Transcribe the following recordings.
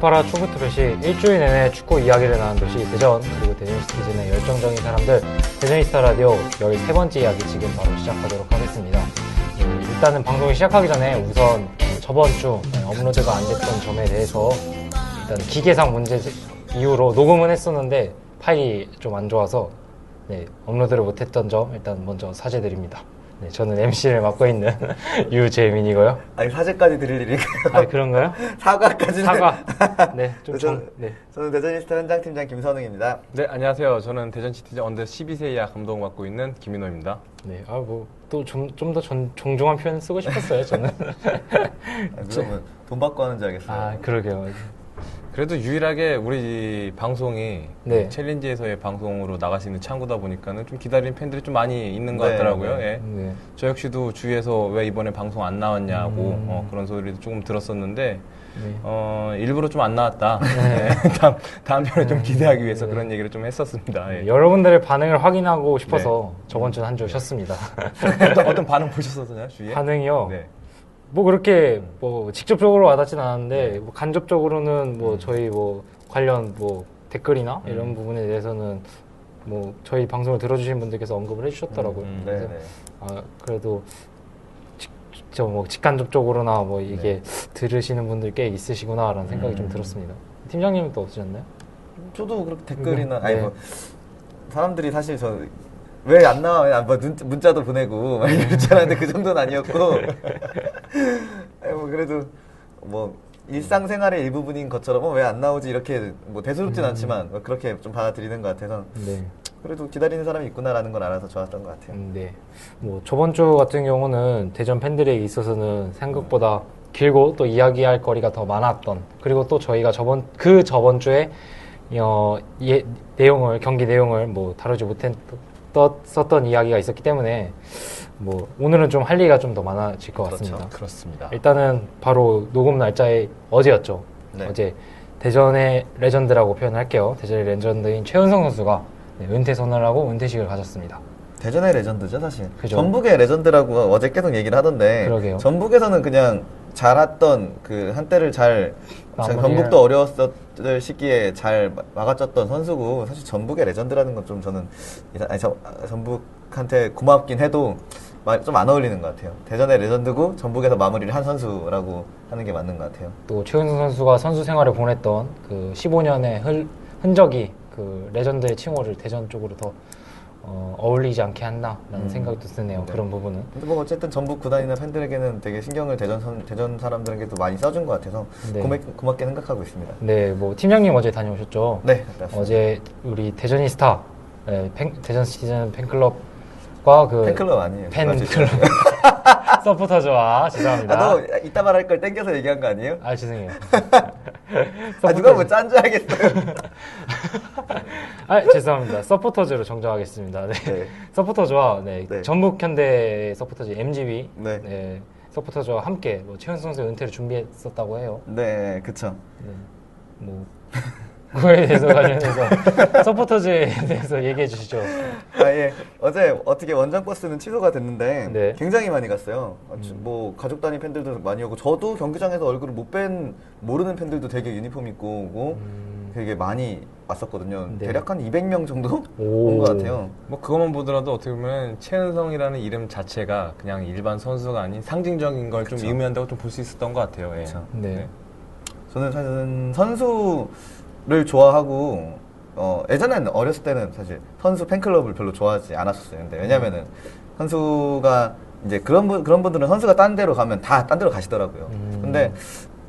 아스파라 축구 특별시 일주일 내내 축구 이야기를 나눈 도시 대전, 그리고 대전 시티즌의 열정적인 사람들, 대전이스타 라디오 13번째 이야기 지금 바로 시작하도록 하겠습니다. 일단은 방송이 시작하기 전에 우선 저번 주 업로드가 안 됐던 점에 대해서 일단 기계상 문제 이후로 녹음은 했었는데 파일이 좀 안 좋아서 업로드를 못했던 점 일단 먼저 사죄드립니다. 저는 MC를 맡고 있는 유재민이고요. 아니, 사죄까지 드릴 일인가요? 아, 그런가요? 사과까지는. 사과. 네, 저는 대전이스타 현장팀장 김선웅입니다. 네, 안녕하세요. 저는 대전시티즌 언더 12세 이하 감독 맡고 있는 김인호입니다. 네, 또 좀 더 정중한 표현 쓰고 싶었어요, 저는. 그러면 돈 받고 하는 줄 알겠어요. 아, 그러게요. 그래도 유일하게 우리 방송이 네. 챌린지에서의 방송으로 나갈 수 있는 창구다 보니까는 좀 기다리는 팬들이 좀 많이 있는 것 네, 같더라고요. 네. 예. 네. 저 역시도 주위에서 왜 이번에 방송 안 나왔냐고 그런 소리도 조금 들었었는데 일부러 좀 안 나왔다. 네. 다음 편에 좀 기대하기 위해서 그런 얘기를 좀 했었습니다. 예. 여러분들의 반응을 확인하고 싶어서 저번 주는 한 주 쉬었습니다. 어떤 반응 보셨었나요, 주위에? 반응이요? 네. 뭐 그렇게 직접적으로 와닿진 않았는데 뭐 간접적으로는 저희 관련 댓글이나 이런 부분에 대해서는 저희 방송을 들어주신 분들께서 언급을 해주셨더라고요. 그래서 그래도 직간접적으로나 이게 들으시는 분들 꽤 있으시구나라는 생각이 좀 들었습니다. 팀장님은 또 어떠셨나요? 저도 그렇게 댓글이나, 사람들이 사실 왜 안 나와? 문자도 보내고, 막 이랬잖아요. 그 정도는 아니었고. 그래도, 일상생활의 일부분인 것처럼, 왜 안 나오지? 이렇게, 대수롭진 않지만, 그렇게 좀 받아들이는 것 같아서. 네. 그래도 기다리는 사람이 있구나라는 걸 알아서 좋았던 것 같아요. 네. 저번 주 같은 경우는 대전 팬들에게 있어서는 생각보다 길고 또 이야기할 거리가 더 많았던, 그리고 또 저희가 저번 주에 경기 내용을 다루지 못했던 이야기가 있었기 때문에 오늘은 좀 할 얘기가 좀 더 많아질 것 같습니다. 그렇습니다. 일단은 바로 녹음 날짜에 어제였죠. 네. 어제 대전의 레전드라고 표현할게요. 대전의 레전드인 최은성 선수가 은퇴 선언을 하고 은퇴식을 가졌습니다. 대전의 레전드죠, 사실. 그죠. 전북의 레전드라고 어제 계속 얘기를 하던데. 그러게요. 전북에서는 그냥 잘했던 한때를 전북도 어려웠을 시기에 잘 막아쳤던 선수고, 사실 전북의 레전드라는 건 좀 저는 전북한테 고맙긴 해도 좀 안 어울리는 것 같아요. 대전의 레전드고 전북에서 마무리를 한 선수라고 하는 게 맞는 것 같아요. 또 최은성 선수가 선수 생활을 보냈던 그 15년의 흔적이 그 레전드의 칭호를 대전 쪽으로 더 어울리지 않게 한다라는 생각도 드네요. 그런 부분은. 근데 어쨌든 전북 구단이나 팬들에게는 되게 신경을 대전 사람들에게도 많이 써준 것 같아서 고맙게 생각하고 있습니다. 네, 팀장님 어제 다녀오셨죠? 네, 맞습니다. 어제 우리 대전이스타 대전 시티즌 팬클럽과 팬클럽 아니에요. 팬클럽 서포터즈와 죄송합니다. 너 이따 말할 걸 땡겨서 얘기한 거 아니에요? 아, 죄송해요. 누가 짠 줄 알겠어요. 죄송합니다. 서포터즈로 정정하겠습니다. 네. 서포터즈와 전북 현대 서포터즈 MGB 서포터즈와 함께 최은성 선수의 은퇴를 준비했었다고 해요. 네, 그쵸. 그거에 대해서 관련해서 서포터즈에 대해서 얘기해 주시죠. 어제 어떻게 원정 버스는 취소가 됐는데 굉장히 많이 갔어요. 가족 단위 팬들도 많이 오고, 저도 경기장에서 얼굴을 못 뵌 모르는 팬들도 되게 유니폼 입고 오고 되게 많이 왔었거든요. 대략 한 200명 정도 온 것 같아요. 그것만 보더라도 어떻게 보면 최은성이라는 이름 자체가 그냥 일반 선수가 아닌 상징적인 걸 좀 의미한다고 좀 볼 수 있었던 것 같아요. 그쵸. 네. 저는 사실은 선수를 좋아하고, 예전에는 어렸을 때는 사실 선수 팬클럽을 별로 좋아하지 않았었어요. 근데 왜냐면은 선수가 이제 그런 분들은 선수가 딴 데로 가면 다 딴 데로 가시더라고요. 근데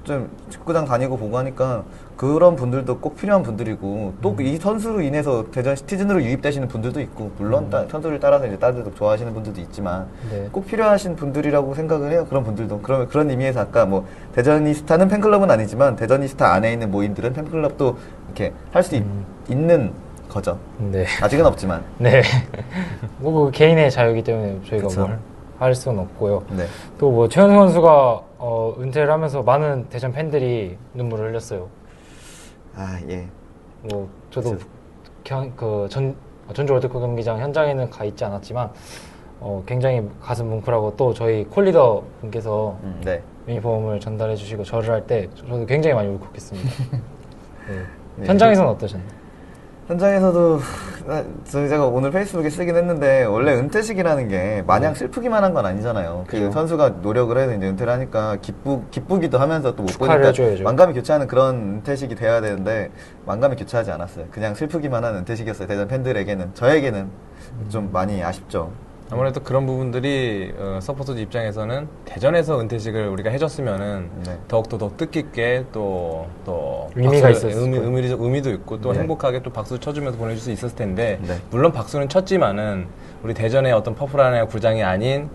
좀 축구장 다니고 보고 하니까 그런 분들도 꼭 필요한 분들이고, 또 이 선수로 인해서 대전 시티즌으로 유입되시는 분들도 있고, 물론 선수를 따라서 이제 다른 데도 좋아하시는 분들도 있지만 꼭 필요하신 분들이라고 생각을 해요. 그런 분들도. 그런 의미에서 아까 대전이스타는 팬클럽은 아니지만 대전이스타 안에 있는 모임들은 팬클럽도 이렇게 할 수 있는 거죠. 네. 아직은 없지만. 네. 개인의 자유이기 때문에 저희가 뭘 할 수는 없고요. 네. 또 최은성 선수가 은퇴를 하면서 많은 대전 팬들이 눈물을 흘렸어요. 예. 저도 전주 월드컵 경기장 현장에는 가 있지 않았지만 굉장히 가슴 뭉클하고 또 저희 콜리더 분께서 네. 유니폼을 전달해 주시고 절을 할 때 저도 굉장히 많이 울컥했습니다. 네. 네. 현장에서는 어떠셨나요? 현장에서도 제가 오늘 페이스북에 쓰긴 했는데 원래 은퇴식이라는 게 마냥 슬프기만 한 건 아니잖아요. 그 그렇죠. 선수가 노력을 해서 이제 은퇴를 하니까 기쁘기도 하면서 또 못 축하를 보니까 해줘야죠. 만감이 교차하는 그런 은퇴식이 돼야 되는데 만감이 교차하지 않았어요. 그냥 슬프기만 한 은퇴식이었어요. 대전 팬들에게는 저에게는 좀 많이 아쉽죠. 아무래도 그런 부분들이 서포터즈 입장에서는 대전에서 은퇴식을 우리가 해줬으면은 네. 더욱더 더 뜻깊게 또 의미가 박수, 있었을 거예요. 의미도 있고 또 네. 행복하게 또 박수 쳐주면서 보내줄 수 있었을 텐데 네. 물론 박수는 쳤지만은 우리 대전의 어떤 퍼플한의 구장이 아닌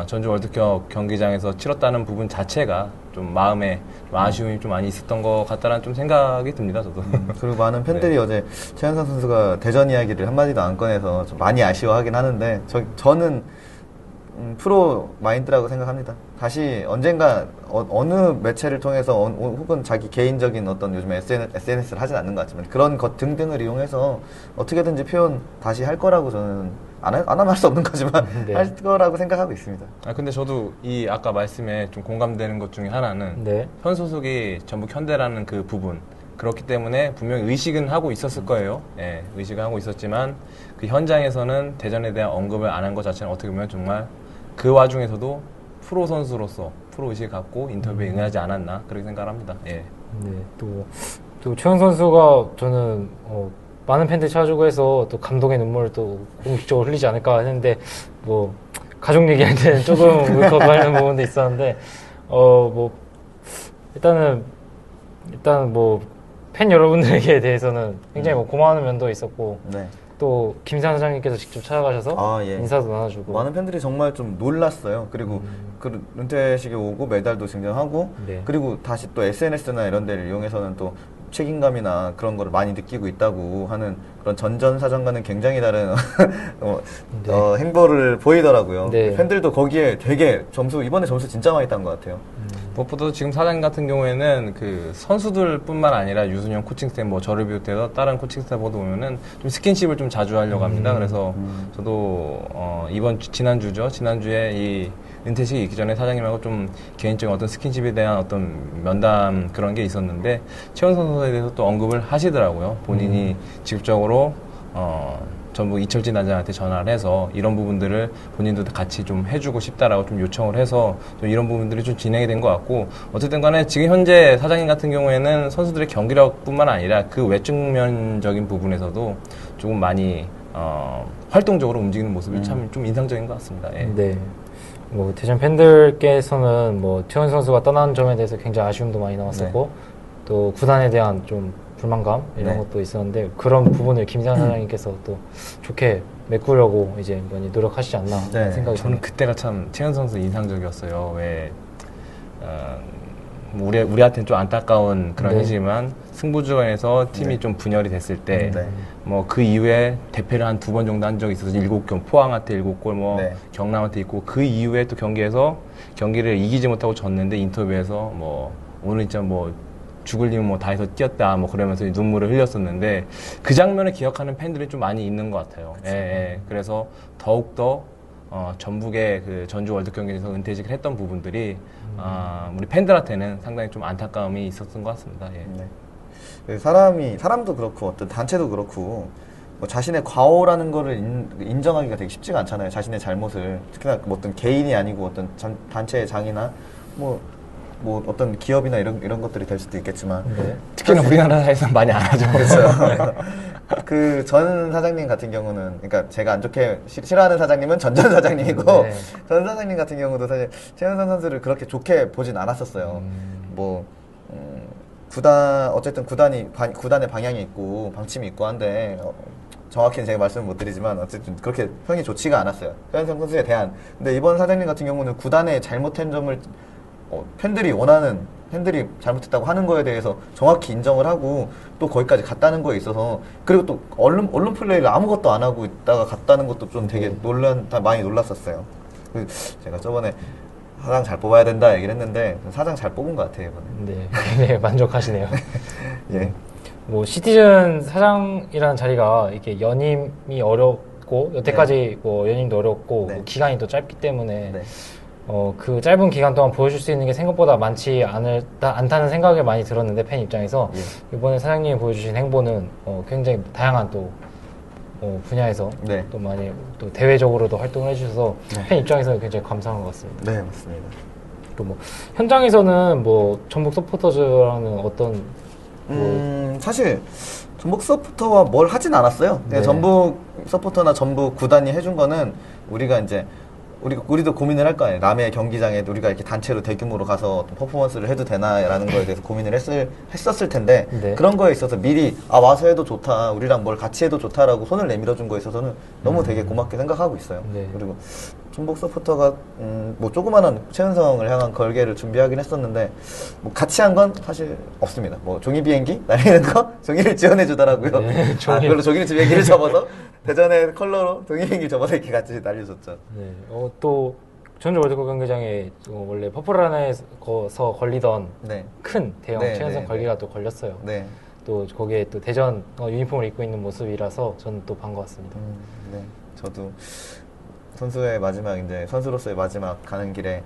전주 월드컵 경기장에서 치렀다는 부분 자체가 좀 마음에 좀 아쉬움이 좀 많이 있었던 것 같다라는 좀 생각이 듭니다, 저도. 그리고 많은 팬들이 어제 최현상 선수가 대전 이야기를 한마디도 안 꺼내서 좀 많이 아쉬워하긴 하는데 저는 프로 마인드라고 생각합니다. 다시 언젠가 어느 매체를 통해서 혹은 자기 개인적인 어떤 요즘 SNS를 하진 않는 것 같지만 그런 것 등등을 이용해서 어떻게든지 표현 다시 할 거라고 저는 안 하면 할 수 없는 거지만 네. 할 거라고 생각하고 있습니다. 근데 저도 이 아까 말씀에 좀 공감되는 것 중에 하나는 네. 현 소속이 전북 현대라는 그 부분 그렇기 때문에 분명히 의식은 하고 있었을 거예요. 예, 의식은 하고 있었지만 그 현장에서는 대전에 대한 언급을 안 한 것 자체는 어떻게 보면 정말 그 와중에서도 프로 선수로서 프로 의식을 갖고 인터뷰에 응하지 않았나 그렇게 생각합니다. 예. 네, 또 최영 선수가 저는 많은 팬들이 찾아주고 해서 또 감동의 눈물을 또 공식적으로 흘리지 않을까 했는데 뭐 가족 얘기할 때는 조금 울컥하는 부분도 있었는데 뭐 일단 뭐 팬 여러분들에게 대해서는 굉장히 뭐 고마운 면도 있었고 네. 또 김산 사장님께서 직접 찾아가셔서 예. 인사도 나눠주고 많은 팬들이 정말 좀 놀랐어요. 그리고 그 은퇴식에 오고 메달도 증정하고 네. 그리고 다시 또 SNS나 이런 데를 이용해서는 또 책임감이나 그런 거를 많이 느끼고 있다고 하는 그런 전전사전과는 굉장히 다른 네. 행보를 보이더라고요. 네. 팬들도 거기에 되게 이번에 점수 진짜 많이 딴 것 같아요. 무엇보다 지금 사장님 같은 경우에는 그 선수들뿐만 아니라 유순영 코칭스텝 뭐 저를 비롯해서 다른 코칭스텝하고도 보면은 좀 스킨십을 좀 자주 하려고 합니다. 그래서 저도 지난주에 이 은퇴식이 있기 전에 사장님하고 좀 개인적인 어떤 스킨십에 대한 어떤 면담 그런 게 있었는데 최원선 선수에 대해서 또 언급을 하시더라고요. 본인이 직접적으로 전북 이철진 단장한테 전화를 해서 이런 부분들을 본인도 같이 좀 해주고 싶다라고 좀 요청을 해서 좀 이런 부분들이 좀 진행이 된 것 같고 어쨌든 간에 지금 현재 사장님 같은 경우에는 선수들의 경기력뿐만 아니라 그 외측면적인 부분에서도 조금 많이 활동적으로 움직이는 모습이 참 좀 인상적인 것 같습니다. 예. 네. 뭐 대전 팬들께서는 뭐 최원 선수가 떠난 점에 대해서 굉장히 아쉬움도 많이 남았었고 또 구단에 대한 좀 불만감 이런 것도 있었는데 그런 부분을 김상 사장님께서 또 좋게 메꾸려고 이제 많이 노력하시지 않나 생각이 저는 듭니다. 그때가 참 최현 선수 인상적이었어요. 왜 우리한테는 좀 안타까운 그런 현실이지만 승부주간에서 팀이 좀 분열이 됐을 때 뭐 그 이후에 대패를 한 2번 정도 한 적이 있어서 7골 포항한테 7골 뭐 경남한테 있고 그 이후에 또 경기에서 경기를 이기지 못하고 졌는데 인터뷰에서 뭐 오늘 진짜 뭐 죽을 힘은 뭐 다해서 뛰었다 뭐 그러면서 눈물을 흘렸었는데 그 장면을 기억하는 팬들이 좀 많이 있는 것 같아요. 예. 그래서 더욱더 전북의 그 전주 월드 경기에서 은퇴식을 했던 부분들이 우리 팬들한테는 상당히 좀 안타까움이 있었던 것 같습니다. 예. 네. 사람도 그렇고 어떤 단체도 그렇고 뭐 자신의 과오라는 거를 인정하기가 되게 쉽지가 않잖아요. 자신의 잘못을 특히나 뭐 어떤 개인이 아니고 어떤 단체의 장이나 뭐 어떤 기업이나 이런 것들이 될 수도 있겠지만 특히나 우리나라에서 많이 안 하죠. 그렇죠. 그 전 사장님 같은 경우는 그러니까 제가 안 좋게 싫어하는 사장님은 전 사장님이고 전 사장님 같은 경우도 사실 최현선 선수를 그렇게 좋게 보진 않았었어요. 어쨌든 구단의 방향이 있고 방침이 있고 한데 정확히는 제가 말씀을 못 드리지만 어쨌든 그렇게 평이 좋지가 않았어요. 최현선 선수에 대한. 근데 이번 사장님 같은 경우는 구단의 잘못한 점을 팬들이 잘못했다고 하는 거에 대해서 정확히 인정을 하고 또 거기까지 갔다는 거에 있어서 그리고 또 언론 플레이를 아무것도 안 하고 있다가 갔다는 것도 좀 되게 많이 놀랐었어요. 제가 저번에 사장 잘 뽑아야 된다 얘기를 했는데 사장 잘 뽑은 것 같아요 이번에. 네, 만족하시네요. 예. 뭐 시티즌 사장이라는 자리가 이렇게 연임이 어렵고 쉽고 여태까지 뭐 연임도 어렵고 네. 기간이 또 짧기 때문에 네. 그 짧은 기간 동안 보여줄 수 있는 게 생각보다 많지 않다는 생각이 많이 들었는데 팬 입장에서 이번에 사장님이 보여주신 행보는 굉장히 다양한 또 분야에서 네. 또 많이 또 대외적으로도 활동을 해주셔서 네. 팬 입장에서는 굉장히 감사한 것 같습니다. 네, 맞습니다. 또 뭐 현장에서는 뭐 전북 서포터즈라는 어떤 사실 전북 서포터와 뭘 하진 않았어요. 그냥 네. 전북 서포터나 전북 구단이 해준 거는 우리가 이제 우리도 고민을 할 거 아니에요. 남의 경기장에 우리가 이렇게 단체로 대규모로 가서 어떤 퍼포먼스를 해도 되나라는 거에 대해서 고민을 했었을 텐데 네. 그런 거에 있어서 미리 와서 해도 좋다, 우리랑 뭘 같이 해도 좋다라고 손을 내밀어 준 거에 있어서는 너무 되게 고맙게 생각하고 있어요. 네. 그리고 전북 서포터가 뭐 조그마한 최은성을 향한 걸개를 준비하긴 했었는데 뭐 같이 한 건 사실 없습니다. 뭐 종이 비행기 날리는 거 종이를 지원해 주더라고요. 네, 그걸로 종이 비행기를 접어서 대전의 컬러로 종이 비행기 접어서 이렇게 같이 날려줬죠. 네. 또 전주 월드컵 경기장에 원래 퍼플라인에서 걸리던 네. 큰 대형 네, 최연성 네, 걸기가 또 걸렸어요. 네. 또 거기에 또 대전 유니폼을 입고 있는 모습이라서 저는 또 반가웠습니다. 네. 저도 선수의 마지막 이제 선수로서의 마지막 가는 길에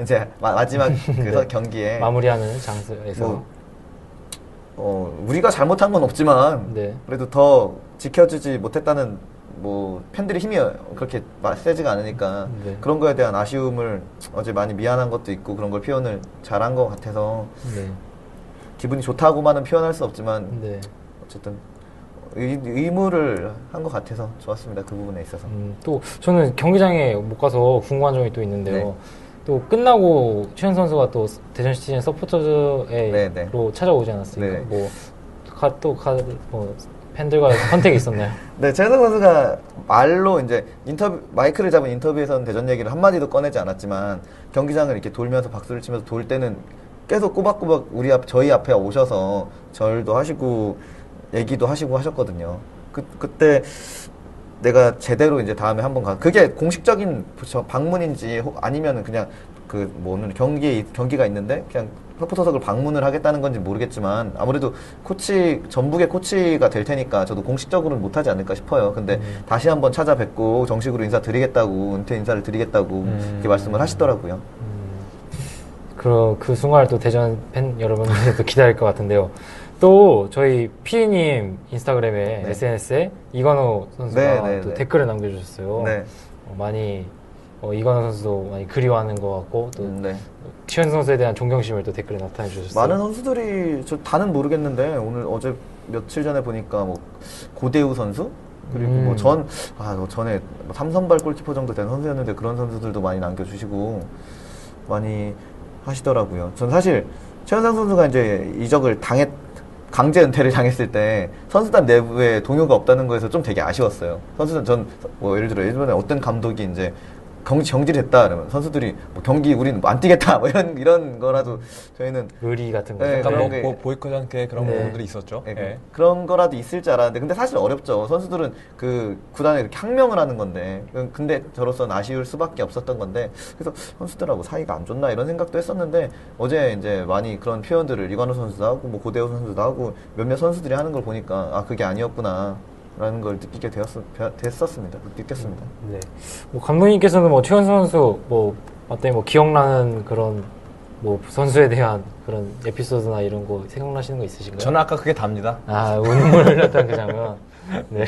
이제 마지막 그 네. 경기에 마무리하는 장소에서 우리가 잘못한 건 없지만 네. 그래도 더 지켜주지 못했다는 뭐 팬들의 힘이 그렇게 세지가 않으니까 네. 그런 거에 대한 아쉬움을 어제 많이 미안한 것도 있고 그런 걸 표현을 잘한 것 같아서 네. 기분이 좋다고만은 표현할 수 없지만 네. 어쨌든 의무를 한 것 같아서 좋았습니다. 그 부분에 있어서. 또 저는 경기장에 못 가서 궁금한 점이 또 있는데요. 네. 또 끝나고 최현 선수가 또 대전 시티즌 서포터즈로 네, 네. 찾아오지 않았습니까? 네. 뭐 팬들과 선택이 있었나요? 네, 최은성 선수가 말로 이제 마이크를 잡은 인터뷰에서는 대전 얘기를 한마디도 꺼내지 않았지만 경기장을 이렇게 돌면서 박수를 치면서 돌 때는 계속 꼬박꼬박 저희 앞에 오셔서 절도 하시고 얘기도 하시고 하셨거든요. 그때 내가 제대로 이제 다음에 한번 그게 공식적인 방문인지 아니면은 그냥 오늘 경기가 있는데 그냥 서포터석을 방문을 하겠다는 건지 모르겠지만 아무래도 전북의 코치가 될 테니까 저도 공식적으로는 못하지 않을까 싶어요. 근데 다시 한번 찾아뵙고 정식으로 인사드리겠다고 은퇴 인사를 드리겠다고 이렇게 말씀을 하시더라고요. 그 순간을 또 대전 팬 여러분들도 기다릴 것 같은데요. 또 저희 피디님 인스타그램에 네. SNS에 이건호 선수가 네, 네, 또 네. 댓글을 남겨주셨어요. 네. 많이 이건호 선수도 많이 그리워하는 것 같고 또 네. 최현 선수에 대한 존경심을 또 댓글에 나타내 주셨어요. 많은 선수들이 다는 모르겠는데 어제 며칠 전에 보니까 뭐 고대우 선수 그리고 전에 삼선발 골키퍼 정도 된 선수였는데 그런 선수들도 많이 남겨주시고 많이 하시더라고요. 전 사실 최현상 선수가 이제 이적을 강제 은퇴를 당했을 때 선수단 내부에 동요가 없다는 거에서 좀 되게 아쉬웠어요. 선수단 예를 들어 예전에 어떤 감독이 이제 정지됐다 그러면 선수들이 경기 우리는 안 뛰겠다 이런 거라도 저희는 의리 같은 거. 네, 약간 그런 뭐 보이콧 함께 그런 네. 부분들이 있었죠. 네, 예. 그런 거라도 있을 줄 알았는데 근데 사실 어렵죠. 선수들은 그 구단에 이렇게 항명을 하는 건데 근데 저로서는 아쉬울 수밖에 없었던 건데 그래서 선수들하고 사이가 안 좋나 이런 생각도 했었는데 어제 이제 많이 그런 표현들을 이관우 선수도 하고 뭐 고대호 선수도 하고 몇몇 선수들이 하는 걸 보니까 그게 아니었구나 라는 걸 느끼게 느꼈습니다. 네. 감독님께서는 최현수 선수 어때 기억나는 그런 선수에 대한 그런 에피소드나 이런 거 생각나시는 거 있으신가요? 저는 아까 그게 답니다. 눈물 흘렸던 그 장면. 네.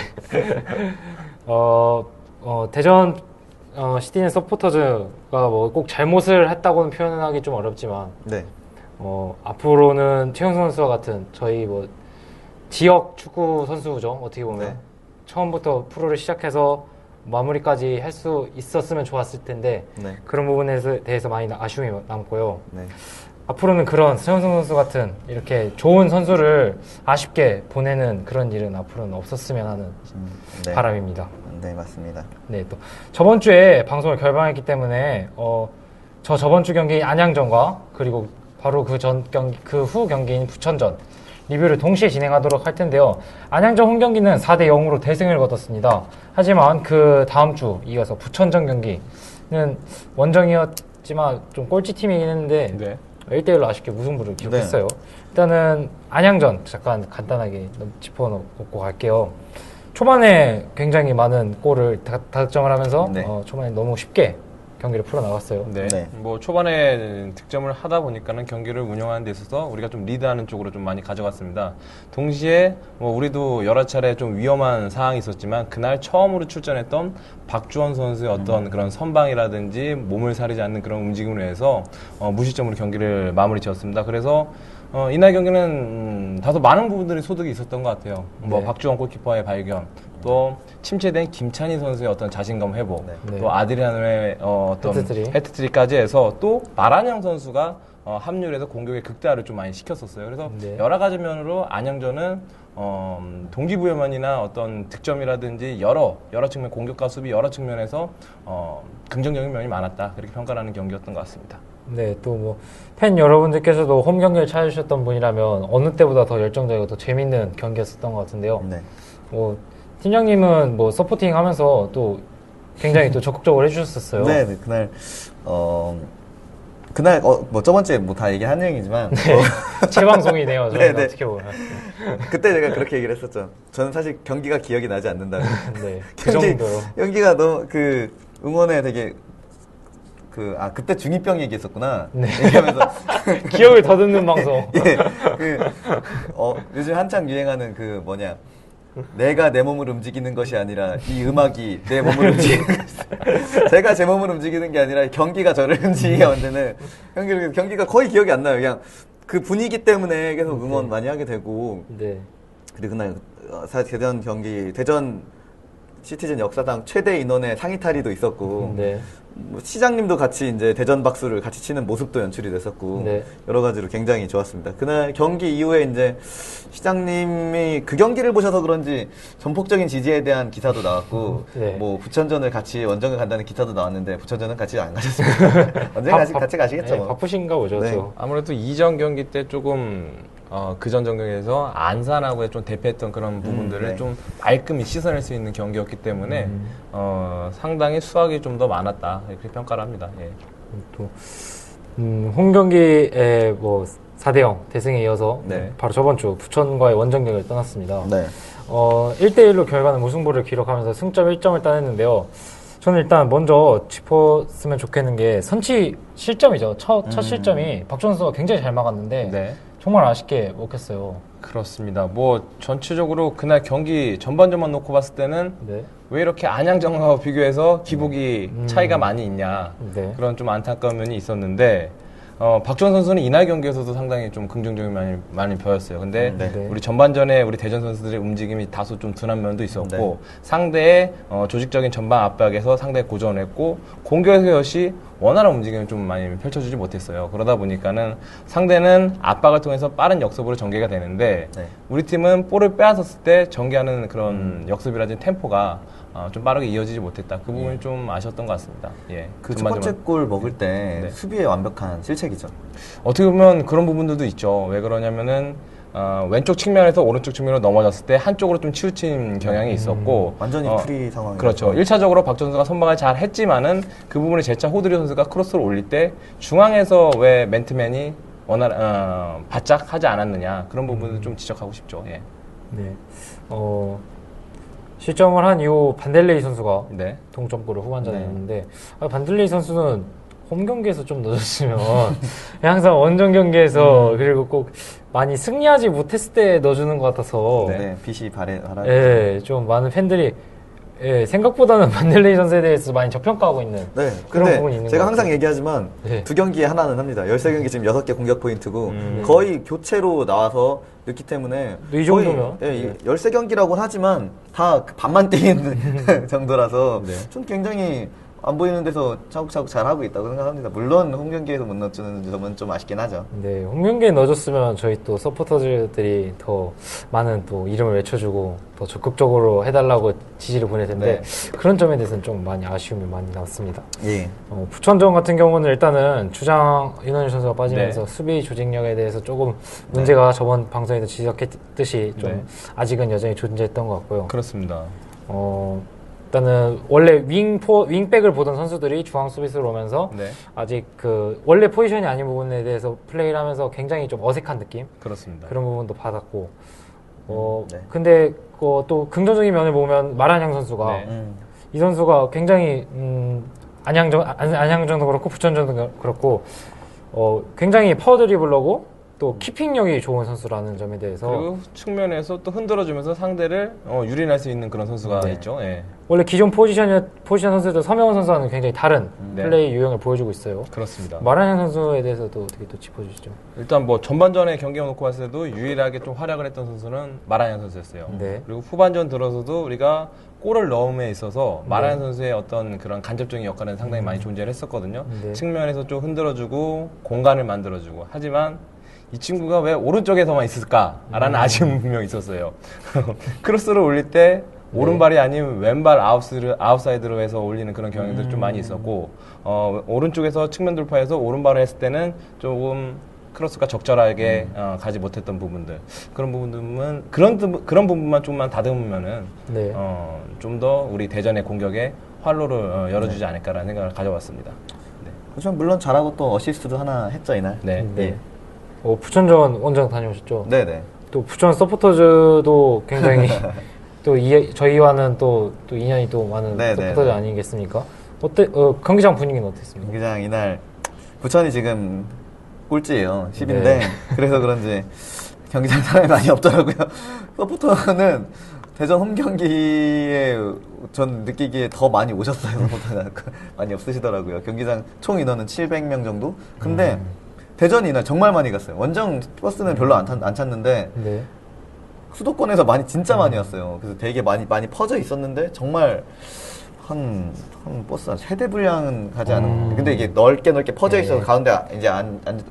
대전 시티즌 서포터즈가 꼭 잘못을 했다고는 표현하기 좀 어렵지만 네. 앞으로는 최현수 선수와 같은 저희 지역 축구 선수죠. 어떻게 보면 네. 처음부터 프로를 시작해서 마무리까지 할 수 있었으면 좋았을 텐데 네. 그런 부분에 대해서 많이 아쉬움이 남고요. 네. 앞으로는 그런 최현성 선수 같은 이렇게 좋은 선수를 아쉽게 보내는 그런 일은 앞으로는 없었으면 하는 네. 바람입니다. 네, 맞습니다. 네, 또 저번 주에 방송을 결방했기 때문에 저번 주 경기 안양전과 그리고 바로 그 후 경기인 부천전 리뷰를 동시에 진행하도록 할 텐데요. 안양전 홈 경기는 4대 0으로 대승을 거뒀습니다. 하지만 그 다음 주 이어서 부천전 경기는 원정이었지만 좀 꼴찌팀이긴 했는데 네. 1대1로 아쉽게 무승부를 기록했어요. 일단은 안양전 잠깐 간단하게 짚어놓고 갈게요. 초반에 굉장히 많은 골을 득점을 하면서 네. 초반에 너무 쉽게 경기를 풀어나갔어요. 네. 네. 뭐 초반에 득점을 하다 보니까는 경기를 운영하는 데 있어서 우리가 좀 리드하는 쪽으로 좀 많이 가져갔습니다. 동시에 뭐 우리도 여러 차례 좀 위험한 상황이 있었지만 그날 처음으로 출전했던 박주원 선수의 어떤 그런 선방이라든지 몸을 사리지 않는 그런 움직임으로 해서 무실점으로 경기를 마무리 지었습니다. 그래서 이날 경기는 다소 많은 부분들이 소득이 있었던 것 같아요. 뭐 네. 박주원 골키퍼의 발견, 또 침체된 김찬희 선수의 어떤 자신감 회복, 네. 또 아드리아노의 어떤 헤트트릭. 헤트트릭까지 해서 또 마란형 선수가 합류를 해서 공격의 극대화를 좀 많이 시켰었어요. 그래서 네. 여러 가지 면으로 안양전은 동기부여만이나 어떤 득점이라든지 여러 측면, 공격과 수비 여러 측면에서 긍정적인 면이 많았다. 그렇게 평가하는 경기였던 것 같습니다. 네, 또 뭐 팬 여러분들께서도 홈 경기를 찾으셨던 분이라면 어느 때보다 더 열정적이고 더 재밌는 경기였었던 것 같은데요. 네. 뭐 팀장님은 뭐 서포팅 하면서 또 굉장히 또 적극적으로 해주셨었어요. 네, 네, 그날 뭐 저번주에 뭐 다 얘기한 내용이지만 제 방송이네요. 저는 네, 네. 어떻게 보면. 그때 제가 그렇게 얘기를 했었죠. 저는 사실 경기가 기억이 나지 않는다고. 네, 그 정도로. 경기가 너무 응원에 되게 그때 중2병 얘기했었구나. 네. 얘기하면서 기억을 더듬는 방송. 예, 요즘 한창 유행하는 내가 내 몸을 움직이는 것이 아니라 이 음악이 내 몸을 움직이는 것이 제가 제 몸을 움직이는 게 아니라 경기가 저를 움직이게 만드는 경기가 거의 기억이 안 나요. 그냥 그 분위기 때문에 계속 응원 많이 하게 되고. 네. 그리고 그날 대전 시티즌 역사상 최대 인원의 상의 탈의도 있었고. 네. 뭐 시장님도 같이 이제 대전 박수를 같이 치는 모습도 연출이 됐었고 네. 여러 가지로 굉장히 좋았습니다. 그날 경기 이후에 이제 시장님이 그 경기를 보셔서 그런지 전폭적인 지지에 대한 기사도 나왔고 네. 뭐 부천전을 같이 원정을 간다는 기사도 나왔는데 부천전은 같이 안 가셨습니다. 언제 같이 가시겠죠. 네, 뭐. 바쁘신가 보죠. 네. 또. 아무래도 이전 경기 때 조금 그전 경기에서 안산하고 좀 대패했던 그런 부분들을 네. 좀 말끔히 씻어낼 수 있는 경기였기 때문에 상당히 수확이 좀 더 많았다 이렇게 평가를 합니다. 예. 또 홈 경기에 뭐 4대0 대승에 이어서 네. 바로 저번 주 부천과의 원정 경기를 떠났습니다. 네. 1대1로 결과는 무승부를 기록하면서 승점 1점을 따냈는데요. 저는 일단 먼저 짚었으면 좋겠는 게 선취 실점이죠. 첫 실점이 박주원 선수가 굉장히 잘 막았는데 네. 정말 아쉽게 먹혔어요. 그렇습니다. 뭐 전체적으로 그날 경기 전반전만 놓고 봤을 때는 네. 왜 이렇게 안양전과 비교해서 기복이 차이가 많이 있냐 네. 그런 좀 안타까운 면이 있었는데 박주원 선수는 이날 경기에서도 상당히 좀 긍정적인 많이 보였어요. 근데 네. 네. 우리 전반전에 우리 대전 선수들의 움직임이 다소 좀 둔한 면도 있었고 네. 상대의 조직적인 전방 압박에서 상당히 고전을 했고 공격에서 역시 원활한 움직임을 좀 많이 펼쳐주지 못했어요. 그러다 보니까는 상대는 압박을 통해서 빠른 역습으로 전개가 되는데 네. 우리 팀은 볼을 빼앗았을 때 전개하는 그런 역습이라든지 템포가 좀 빠르게 이어지지 못했다. 그 부분이 좀 아쉬웠던 것 같습니다. 예. 그 첫 번째 골 먹을 때 네. 수비의 완벽한 실책이죠. 어떻게 보면 그런 부분들도 있죠. 왜 그러냐면은 왼쪽 측면에서 오른쪽 측면으로 넘어졌을 때 한쪽으로 좀 치우친 경향이 있었고 완전히 프리 상황이죠. 그렇죠. 1차적으로 박 선수가 선방을 잘 했지만은 그 부분에 재차 호드리 선수가 크로스를 올릴 때 중앙에서 왜 맨투맨이 바짝 하지 않았느냐 그런 부분을 좀 지적하고 싶죠. 예. 네. 실점을 한 이후 반델레이 선수가 네. 동점골을 후반전에 넣었는데 반델레이 선수는 홈 경기에서 좀 넣어줬으면 항상 원정 경기에서 그리고 꼭 많이 승리하지 못했을 때 넣어주는 것 같아서 네, 빛이 바라. 예, 좀 많은 팬들이 생각보다는 반델레이 선수에 대해서 많이 저평가하고 있는 네, 그런 근데 부분이 있는 제가 것 항상 같아요. 얘기하지만 네. 두 경기에 하나는 합니다. 13경기 지금 6개 공격 포인트고 거의 교체로 나와서 넣기 때문에 이 정도면? 거의, 13경기라고는 하지만 다 반만 뛰는 정도라서 네. 좀 굉장히 안 보이는 데서 차곡차곡 잘하고 있다고 생각합니다. 물론 홈 경기에서 못 넣어주는 점은 좀 아쉽긴 하죠. 네, 홈 경기에 넣어줬으면 저희 또 서포터들이 더 많은 또 이름을 외쳐주고 더 적극적으로 해달라고 지지를 보낼 텐데 그런 점에 대해서는 좀 많이 아쉬움이 많이 남습니다. 예. 부천전 같은 경우는 일단은 주장 이원일 선수가 빠지면서 수비 조직력에 대해서 조금 문제가 저번 방송에도 지적했듯이 좀 아직은 여전히 존재했던 것 같고요. 그렇습니다. 일단은 원래 윙백을 보던 선수들이 중앙 수비수로 오면서 아직 그 원래 포지션이 아닌 부분에 대해서 플레이를 하면서 굉장히 좀 어색한 느낌? 그렇습니다. 그런 부분도 받았고 네. 근데 또 긍정적인 면을 보면 마란양 선수가 네. 이 선수가 굉장히 안양전도 그렇고 부천전도 그렇고 굉장히 파워 드리블러고 또 키핑력이 좋은 선수라는 점에 대해서 그리고 측면에서 또 흔들어주면서 상대를 유린할 수 있는 그런 선수가 네. 있죠. 예. 원래 기존 포지션 선수들 서명훈 선수와는 굉장히 다른 네. 플레이 유형을 보여주고 있어요. 그렇습니다. 마란양 선수에 대해서도 어떻게 또 짚어주시죠. 일단 뭐 전반전에 경기에 놓고 봤을 때도 유일하게 좀 활약을 했던 선수는 마라양 선수였어요. 네. 그리고 후반전 들어서도 우리가 골을 넣음에 있어서 마라양 네. 선수의 어떤 그런 간접적인 역할은 상당히 많이 존재를 했었거든요. 네. 측면에서 좀 흔들어주고 공간을 만들어주고 하지만 이 친구가 왜 오른쪽에서만 있을까라는 아쉬움이 분명 있었어요. 크로스를 올릴 때 오른발이 아닌 왼발 아웃사이드로 해서 올리는 그런 경향들이 좀 많이 있었고 오른쪽에서 측면 돌파해서 오른발을 했을 때는 조금 크로스가 적절하게 가지 못했던 부분들 그런 부분은 그런 부분만 좀만 다듬으면은 네. 좀 더 우리 대전의 공격에 활로를 열어주지 않을까라는 생각을 가져봤습니다. 네. 그렇지만 물론 잘하고 또 어시스트도 하나 했죠 이날. 네. 네. 부천전 원정 다녀오셨죠? 네네. 또 부천 서포터즈도 굉장히 또 저희와는 또 인연이 또 많은 네, 서포터즈 네. 아니겠습니까? 경기장 분위기는 어땠습니까? 경기장 이날 부천이 지금 꼴찌예요. 10인데 네. 그래서 그런지 경기장 사람이 많이 없더라고요. 서포터는 대전 홈 경기에 전 느끼기에 더 많이 오셨어요. 서포터가 많이 없으시더라고요. 경기장 총 인원은 700명 정도. 근데 대전이 이날 정말 많이 갔어요. 원정 버스는 별로 안 찼는데 네. 수도권에서 진짜 많이 왔어요. 그래서 되게 많이 퍼져 있었는데 정말 한 버스 한 세대 분량은 가지 않은. 근데 이게 넓게 퍼져 있어서 네. 가운데 이제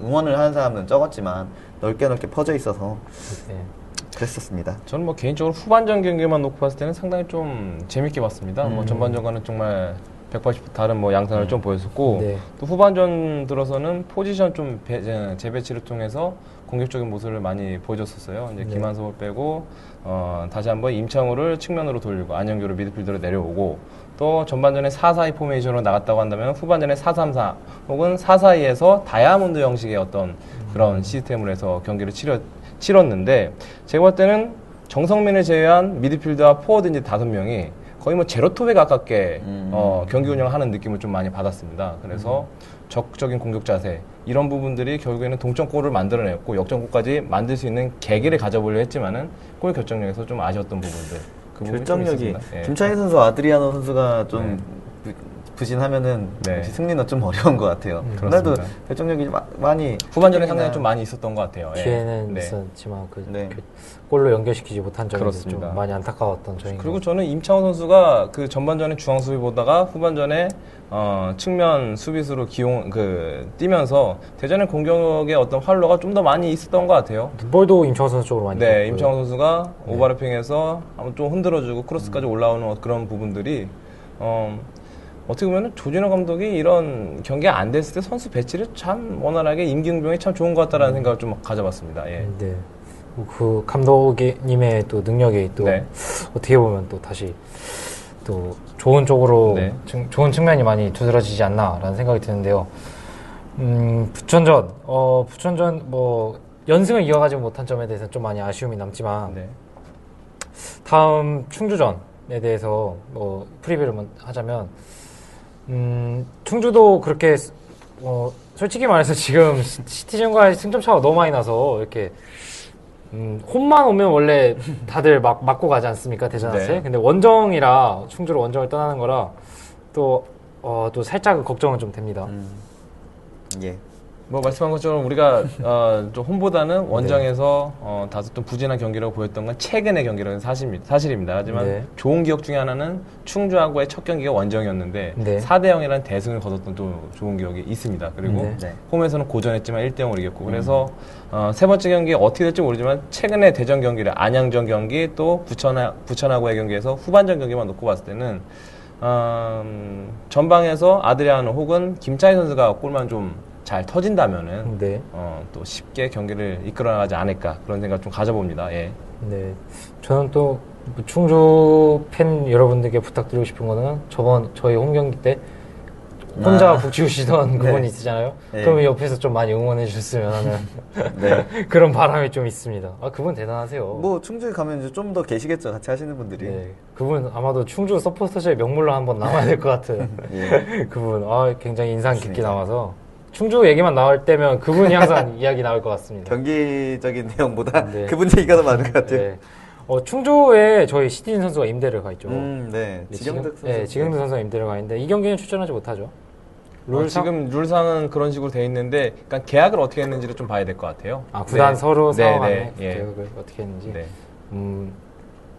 응원을 하는 사람은 적었지만 넓게 퍼져 있어서 네. 그랬었습니다. 저는 뭐 개인적으로 후반전 경기만 놓고 봤을 때는 상당히 좀 재밌게 봤습니다. 뭐 전반전과는 정말 180도 다른 뭐 양상을 좀 보였었고 네. 또 후반전 들어서는 포지션 좀 재배치를 통해서 공격적인 모습을 많이 보여줬었어요. 이제 네. 김한솔 빼고 다시 한번 임창우를 측면으로 돌리고 안영규를 미드필더로 내려오고 또 전반전에 4-4-2 포메이션으로 나갔다고 한다면 후반전에 4-3-4 혹은 4-4-2에서 다이아몬드 형식의 어떤 그런 시스템으로 해서 경기를 치렀는데 제가 볼 때는 정성민을 제외한 미드필더와 포워드 이제 5명이 거의 뭐 제로톱에 가깝게 경기 운영을 하는 느낌을 좀 많이 받았습니다. 그래서 적극적인 공격 자세 이런 부분들이 결국에는 동점골을 만들어냈고 역전골까지 만들 수 있는 계기를 가져보려 했지만은 골 결정력에서 좀 아쉬웠던 부분들 그 부분이 좀 결정력이 있었습니다. 예. 김창희 선수 아드리아노 선수가 좀 부진하면은 네. 역시 승리는 좀 어려운 것 같아요. 그날도 결정력이 많이 후반전에 상당히 좀 많이 있었던 것 같아요. 예. 기회는 네. 있었지만 네. 골로 연결시키지 못한 점이 그렇습니다. 좀 많이 안타까웠던 점인 것 그리고 저는 임창호 선수가 그 전반전에 중앙 수비 보다가 후반전에 측면 수비수로 뛰면서 대전의 공격의 어떤 활로가 좀 더 많이 있었던 것 같아요. 볼도 임창호 선수 쪽으로 많이 네, 갔고요. 임창호 선수가 오버래핑해서 한번 좀 흔들어주고 크로스까지 올라오는 그런 부분들이 어떻게 보면 조진호 감독이 이런 경기가 안 됐을 때 선수 배치를 참 원활하게 임기응변이 참 좋은 것 같다라는 생각을 좀 가져봤습니다. 예. 네. 그 감독님의 또 능력이 또 네. 어떻게 보면 또 다시 또 좋은 쪽으로 네. 좋은 측면이 많이 두드러지지 않나라는 생각이 드는데요. 부천전 뭐 연승을 이어가지 못한 점에 대해서 좀 많이 아쉬움이 남지만 네. 다음 충주전에 대해서 뭐 프리뷰를 하자면 충주도 그렇게 솔직히 말해서 지금 시티즌과의 승점 차가 너무 많이 나서 이렇게 홈만 오면 원래 다들 막 맞고 가지 않습니까 대전한테? 네. 근데 원정이라 충주로 원정을 떠나는 거라 또 살짝 걱정은 좀 됩니다. 예. 뭐 말씀한 것처럼 우리가 좀 홈보다는 원정에서 다소 좀 부진한 경기라고 보였던 건 최근의 경기라는 사실입니다. 하지만 네. 좋은 기억 중에 하나는 충주하고의 첫 경기가 원정이었는데 네. 4-0이라는 대승을 거뒀던 또 좋은 기억이 있습니다. 그리고 네. 네. 홈에서는 고전했지만 1-0으로 이겼고 그래서 세 번째 경기 어떻게 될지 모르지만 최근에 대전 경기를 안양전 경기 또 부천하고의 경기에서 후반전 경기만 놓고 봤을 때는 전방에서 아드리아노 혹은 김차희 선수가 골만 좀 잘 터진다면은 네. 또 쉽게 경기를 이끌어나가지 않을까 그런 생각 좀 가져봅니다. 예. 네. 저는 또 충주 팬 여러분들께 부탁드리고 싶은 거는 저희 홈 경기 때 혼자 북치우시던 네. 그분이 있잖아요. 네. 그러면 옆에서 좀 많이 응원해 주셨으면 하는 네. 그런 바람이 좀 있습니다. 아, 그분 대단하세요. 뭐 충주에 가면 이제 좀 더 계시겠죠. 같이 하시는 분들이. 네, 그분 아마도 충주 서포터즈의 명물로 한번 남아야 될 것 같은 예. 그분. 아, 굉장히 인상 깊게 맞습니다. 남아서 충주 얘기만 나올 때면 그분이 항상 이야기 나올 것 같습니다. 경기적인 내용보다 네. 그분 얘기가 더 많은 것 같아요. 네. 충주에 저희 시티즌 선수가 임대를 가 있죠. 네. 네, 지경득 선수. 네, 지경득 선수가 임대를 가 있는데 이 경기는 출전하지 못하죠. 지금 룰상은 그런 식으로 돼 있는데, 그러니까 계약을 어떻게 했는지를 좀 봐야 될 것 같아요. 아, 구단 네. 서로 네, 상황 네, 안에 예. 계약을 어떻게 했는지. 네.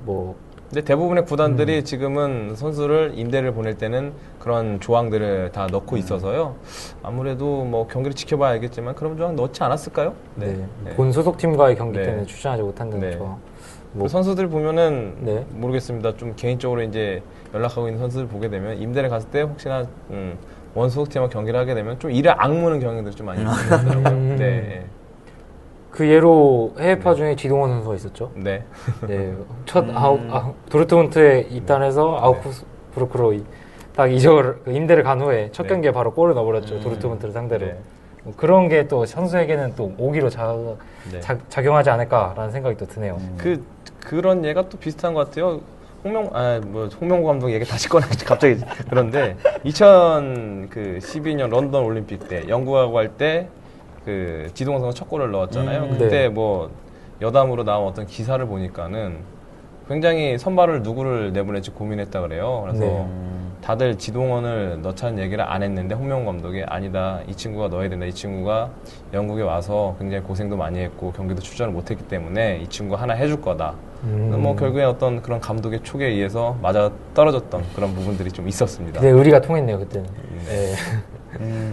뭐 근데 대부분의 구단들이 지금은 선수를 임대를 보낼 때는 그런 조항들을 다 넣고 있어서요. 아무래도 뭐 경기를 지켜봐야 알겠지만 그런 조항 넣지 않았을까요? 네. 네. 본 소속팀과의 경기 네. 때문에 출전하지 못한다는 네. 조항. 그 선수들 보면은 네. 모르겠습니다. 좀 개인적으로 이제 연락하고 있는 선수들 보게 되면 임대를 갔을 때 혹시나 원소속팀과 경기를 하게 되면 좀 이를 악무는 경향들이 좀 많이 있더라고요. 네. 그 예로 해외파 중에 지동원 선수가 있었죠. 네. 네. 첫 도르트문트에 입단해서 아우크스부르크로 딱 이적을 임대를 간 후에 첫 네. 경기에 바로 골을 넣어버렸죠. 도르트문트를 상대로. 네. 뭐 그런 게 또 선수에게는 또 오기로 네. 작용하지 않을까라는 생각이 또 드네요. 그런 예가 또 비슷한 것 같아요. 홍명보 감독 얘기 다시 꺼내지 갑자기 그런데 2012년 런던 올림픽 때 영국하고 할 때 그 지동원 선수가 첫 골을 넣었잖아요. 그때 네. 뭐 여담으로 나온 어떤 기사를 보니까는 굉장히 선발을 누구를 내보낼지 고민했다 그래요. 그래서 네. 다들 지동원을 넣자는 얘기를 안 했는데 홍명보 감독이 아니다, 이 친구가 넣어야 된다. 이 친구가 영국에 와서 굉장히 고생도 많이 했고 경기도 출전을 못했기 때문에 이 친구 하나 해줄 거다. 뭐 결국에 어떤 그런 감독의 촉에 의해서 맞아 떨어졌던 그런 부분들이 좀 있었습니다. 근데 의리가 통했네요 그때는. 네.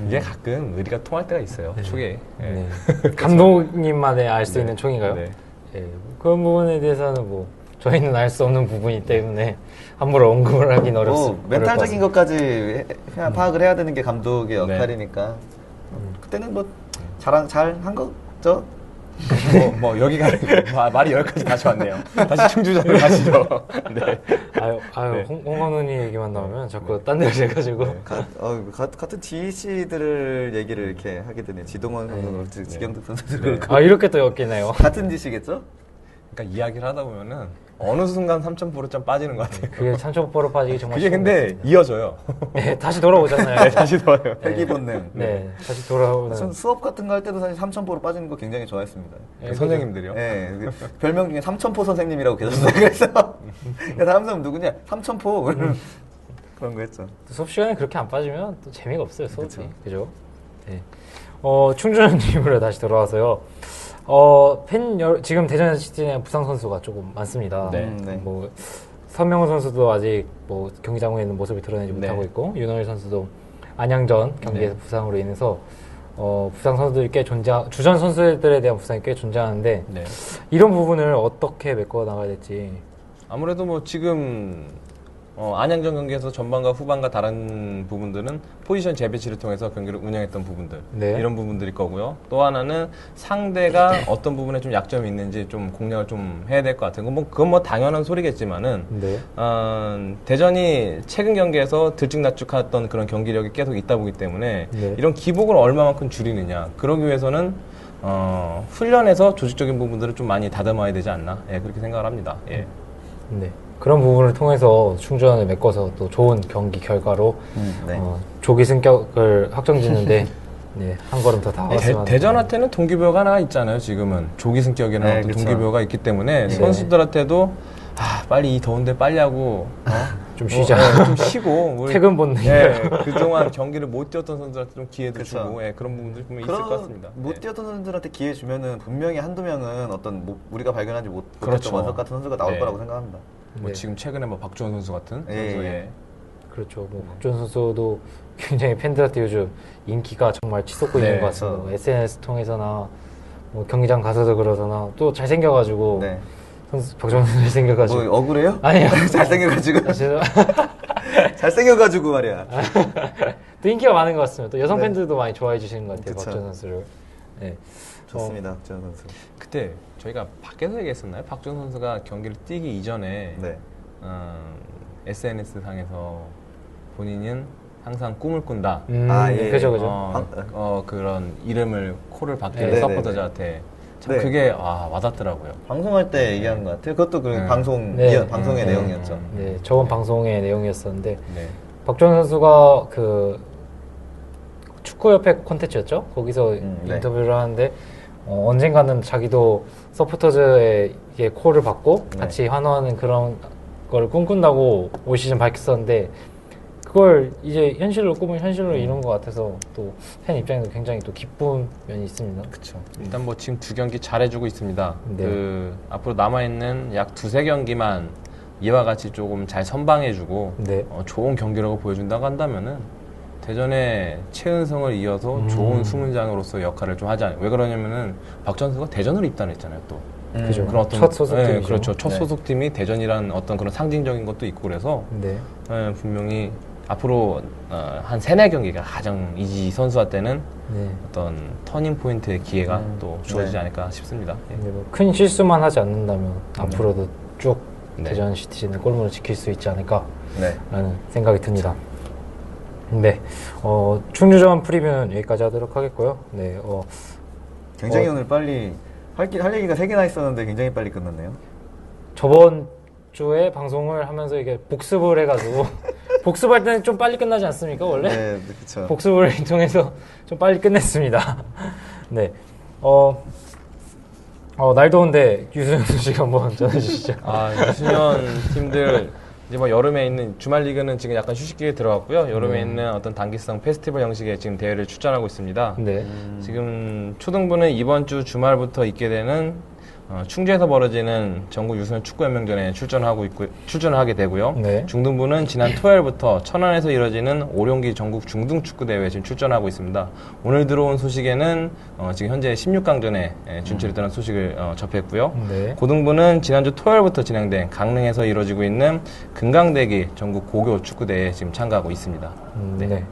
이게 가끔 의리가 통할 때가 있어요. 촉에. 예. 네. 감독님만의 알 수 있는 총인가요? 네. 네. 그런 부분에 대해서는 뭐 저희는 알 수 없는 부분이기 때문에 함부로 언급을 하긴 어렵습니다. 멘탈적인 것까지 그냥 파악을 해야 되는 게 감독의 네. 역할이니까 그때는 뭐 잘한 거죠. 여기가 말이 여기까지 다시 왔네요. 다시 충주전으로 가시죠. 네. 아유, 홍건훈이 얘기만 나오면 자꾸 딴 데로 돼가지고. 같은 DC들을 얘기를 이렇게 하게 되네. 지동원 선수 그렇지, 지경득 선수도 그렇고. 이렇게 또 엮이네요. 같은 DC겠죠? 그러니까 이야기를 하다 보면은 어느 순간 3,000%점 빠지는 것 같아요. 그게 참초보로 빠지기 정말 그게 쉬운 근데 것 같습니다. 이어져요. 네, 다시 돌아오잖아요. 네, 다시 돌아요. 회귀 본능. 네, 다시 돌아오는. 전 수업 같은 거 할 때도 사실 3,000포로 빠지는 거 굉장히 좋아했습니다. 그 선생님들이요? 네, 별명 중에 3,000포 선생님이라고 계셨어요. 그래서 다음 사람 누구냐? 3,000포 그런 거 했죠. 수업 시간에 그렇게 안 빠지면 또 재미가 없어요, 수업이. 그쵸. 그죠? 네. 충주님으로 다시 돌아와서요. 지금 대전 시티즌에 부상 선수가 조금 많습니다. 네. 네. 뭐, 선명훈 선수도 아직 뭐 경기장에 있는 모습을 드러내지 네. 못하고 있고, 윤호일 선수도 안양전 경기에서 네. 부상으로 인해서, 부상 선수들이 주전 선수들에 대한 부상이 꽤 존재하는데, 네. 이런 부분을 어떻게 메꿔 나가야 될지. 아무래도 뭐 지금 안양전 경기에서 전반과 후반과 다른 부분들은 포지션 재배치를 통해서 경기를 운영했던 부분들 네. 이런 부분들일 거고요. 또 하나는 상대가 어떤 부분에 좀 약점이 있는지 좀 공략을 좀 해야 될 것 같은 거. 그건 뭐 당연한 소리겠지만은 네. 대전이 최근 경기에서 들쭉날쭉했던 그런 경기력이 계속 있다 보기 때문에 네. 이런 기복을 얼마만큼 줄이느냐. 그러기 위해서는 훈련에서 조직적인 부분들을 좀 많이 다듬어야 되지 않나. 예, 그렇게 생각을 합니다. 예. 네. 그런 부분을 통해서 충전을 메꿔서 또 좋은 경기 결과로 네. 조기 승격을 확정짓는데 네, 한 걸음 더 나아갔으면 대전한테는 동기부여가 하나 있잖아요. 지금은 조기 승격이나 네, 어떤 그쵸. 동기부여가 있기 때문에 네. 선수들한테도 빨리 이 더운데 빨리 하고 좀 쉬자. 좀 쉬고 우리 퇴근 본능. 예, 그동안 경기를 못 뛰었던 선수들한테 좀 기회도 그쵸. 주고 그런 부분들이 분명히 있을 것 같습니다. 못 예. 뛰었던 선수들한테 기회 주면은 분명히 한두 명은 어떤 우리가 발견하지 못했던 그렇죠. 원석 같은 선수가 나올 네. 거라고 생각합니다. 뭐 네. 지금 최근에 뭐 박주원 선수 같은 예, 선수 예. 그렇죠. 뭐 박준 선수도 굉장히 팬들한테 요즘 인기가 정말 치솟고 네, 있는 것 같습니다. 뭐 그렇죠. SNS 통해서나 뭐 경기장 가서도 그러서나 또 잘생겨가지고 네. 박준 선수 잘생겨가지고 뭐 억울해요? 아니요. 잘생겨가지고 사실은 잘생겨가지고 말이야. 또 인기가 많은 것 같습니다. 또 여성 네. 팬들도 많이 좋아해 주시는 것 같아요. 그쵸. 박준 선수를. 네. 좋습니다, 박지원 선수. 그때 저희가 밖에서 얘기했었나요? 박주원 선수가 경기를 뛰기 이전에 네. SNS 상에서 본인은 항상 꿈을 꾼다. 예. 그죠. 그런 이름을 코를 네, 받기를 네, 서포터즈한테 참 네. 그게 와닿더라고요. 방송할 때 얘기한 것 같아요. 그것도 그 방송의 내용이었죠. 네, 저번 방송의 내용이었었는데 네. 박주원 선수가 그 축구협회 콘텐츠였죠? 거기서 네. 인터뷰를 하는데 언젠가는 자기도 서포터즈의 콜을 받고 네. 같이 환호하는 그런 걸 꿈꾼다고 올 시즌 밝혔었는데 그걸 이제 꿈을 현실로 이룬 것 같아서 또 팬 입장에서 굉장히 또 기쁜 면이 있습니다. 그쵸. 일단 뭐 지금 2경기 잘해주고 있습니다. 네. 그 앞으로 남아있는 약 2-3경기만 이와 같이 조금 잘 선방해주고 네. 좋은 경기라고 보여준다고 한다면은 대전의 최은성을 이어서 좋은 수문장으로서 역할을 좀 하지 않아요. 왜 그러냐면은 박주원 선수가 대전으로 입단했잖아요. 또 그죠. 그런 어떤 첫 소속팀이죠. 네, 그렇죠. 첫 네. 소속팀이 대전이라는 어떤 그런 상징적인 것도 있고 그래서 네. 분명히 앞으로 한 3-4경기가 가장 이 선수한테는 네. 어떤 터닝 포인트의 기회가 또 주어지지 네. 않을까 싶습니다. 예. 근데 큰 실수만 하지 않는다면 앞으로도 쭉 네. 대전 시티즌의 골문을 지킬 수 있지 않을까라는 네. 생각이 듭니다. 네, 충주전 프리뷰는 여기까지 하도록 하겠고요. 네, 굉장히 오늘 빨리 할 얘기가 3개나 있었는데 굉장히 빨리 끝났네요. 저번 주에 방송을 하면서 이게 복습을 해가지고 복습할 때는 좀 빨리 끝나지 않습니까 원래? 네, 그렇죠. 복습을 통해서 좀 빨리 끝냈습니다. 네, 날 더운데 유수현 씨가 한번 전해주시죠. 유수년 팀들 이제 뭐 여름에 있는 주말 리그는 지금 약간 휴식기에 들어갔고요. 여름에 있는 어떤 단기성 페스티벌 형식의 지금 대회를 출전하고 있습니다. 네, 지금 초등부는 이번 주 주말부터 있게 되는 충주에서 벌어지는 전국 유소년 축구연맹전에 출전을 하게 되고요. 네. 중등부는 지난 토요일부터 천안에서 이뤄지는 오룡기 전국 중등축구대회에 지금 출전하고 있습니다. 오늘 들어온 소식에는 지금 현재 16강전에 진출했다는 소식을 접했고요. 네. 고등부는 지난주 토요일부터 진행된 강릉에서 이뤄지고 있는 금강대기 전국 고교 축구대회에 지금 참가하고 있습니다. 네.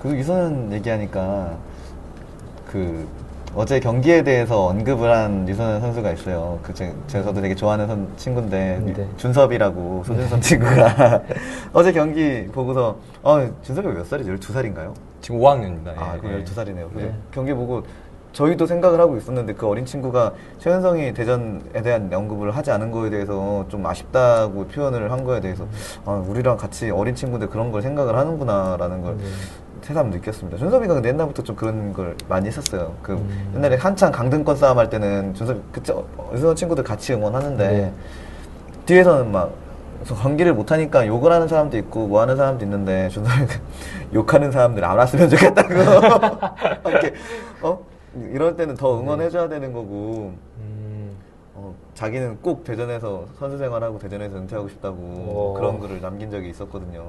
그 유소년 얘기하니까 어제 경기에 대해서 언급을 한 유소년 선수가 있어요. 저도 되게 좋아하는 친구인데 네. 준섭이라고 소준섭 친구가 어제 경기 보고서 준섭이 몇 살이지? 12살인가요? 지금 5학년입니다. 그럼 12살이네요. 경기 보고 저희도 생각을 하고 있었는데 그 어린 친구가 최은성이 대전에 대한 언급을 하지 않은 거에 대해서 좀 아쉽다고 표현을 한 거에 대해서 우리랑 같이 어린 친구인데 그런 걸 생각을 하는구나라는 걸 새삼 느꼈습니다. 준섭이가 근데 옛날부터 좀 그런 걸 많이 했었어요. 옛날에 한창 강등권 싸움 할 때는 유소년 친구들 같이 응원하는데 뒤에서는 막 경기를 못하니까 욕을 하는 사람도 있고 뭐 하는 사람도 있는데 준섭이가 욕하는 사람들 안 왔으면 좋겠다고 이렇게 이럴 때는 더 응원해줘야 되는 거고 자기는 꼭 대전에서 선수 생활하고 대전에서 은퇴하고 싶다고 그런 글을 남긴 적이 있었거든요.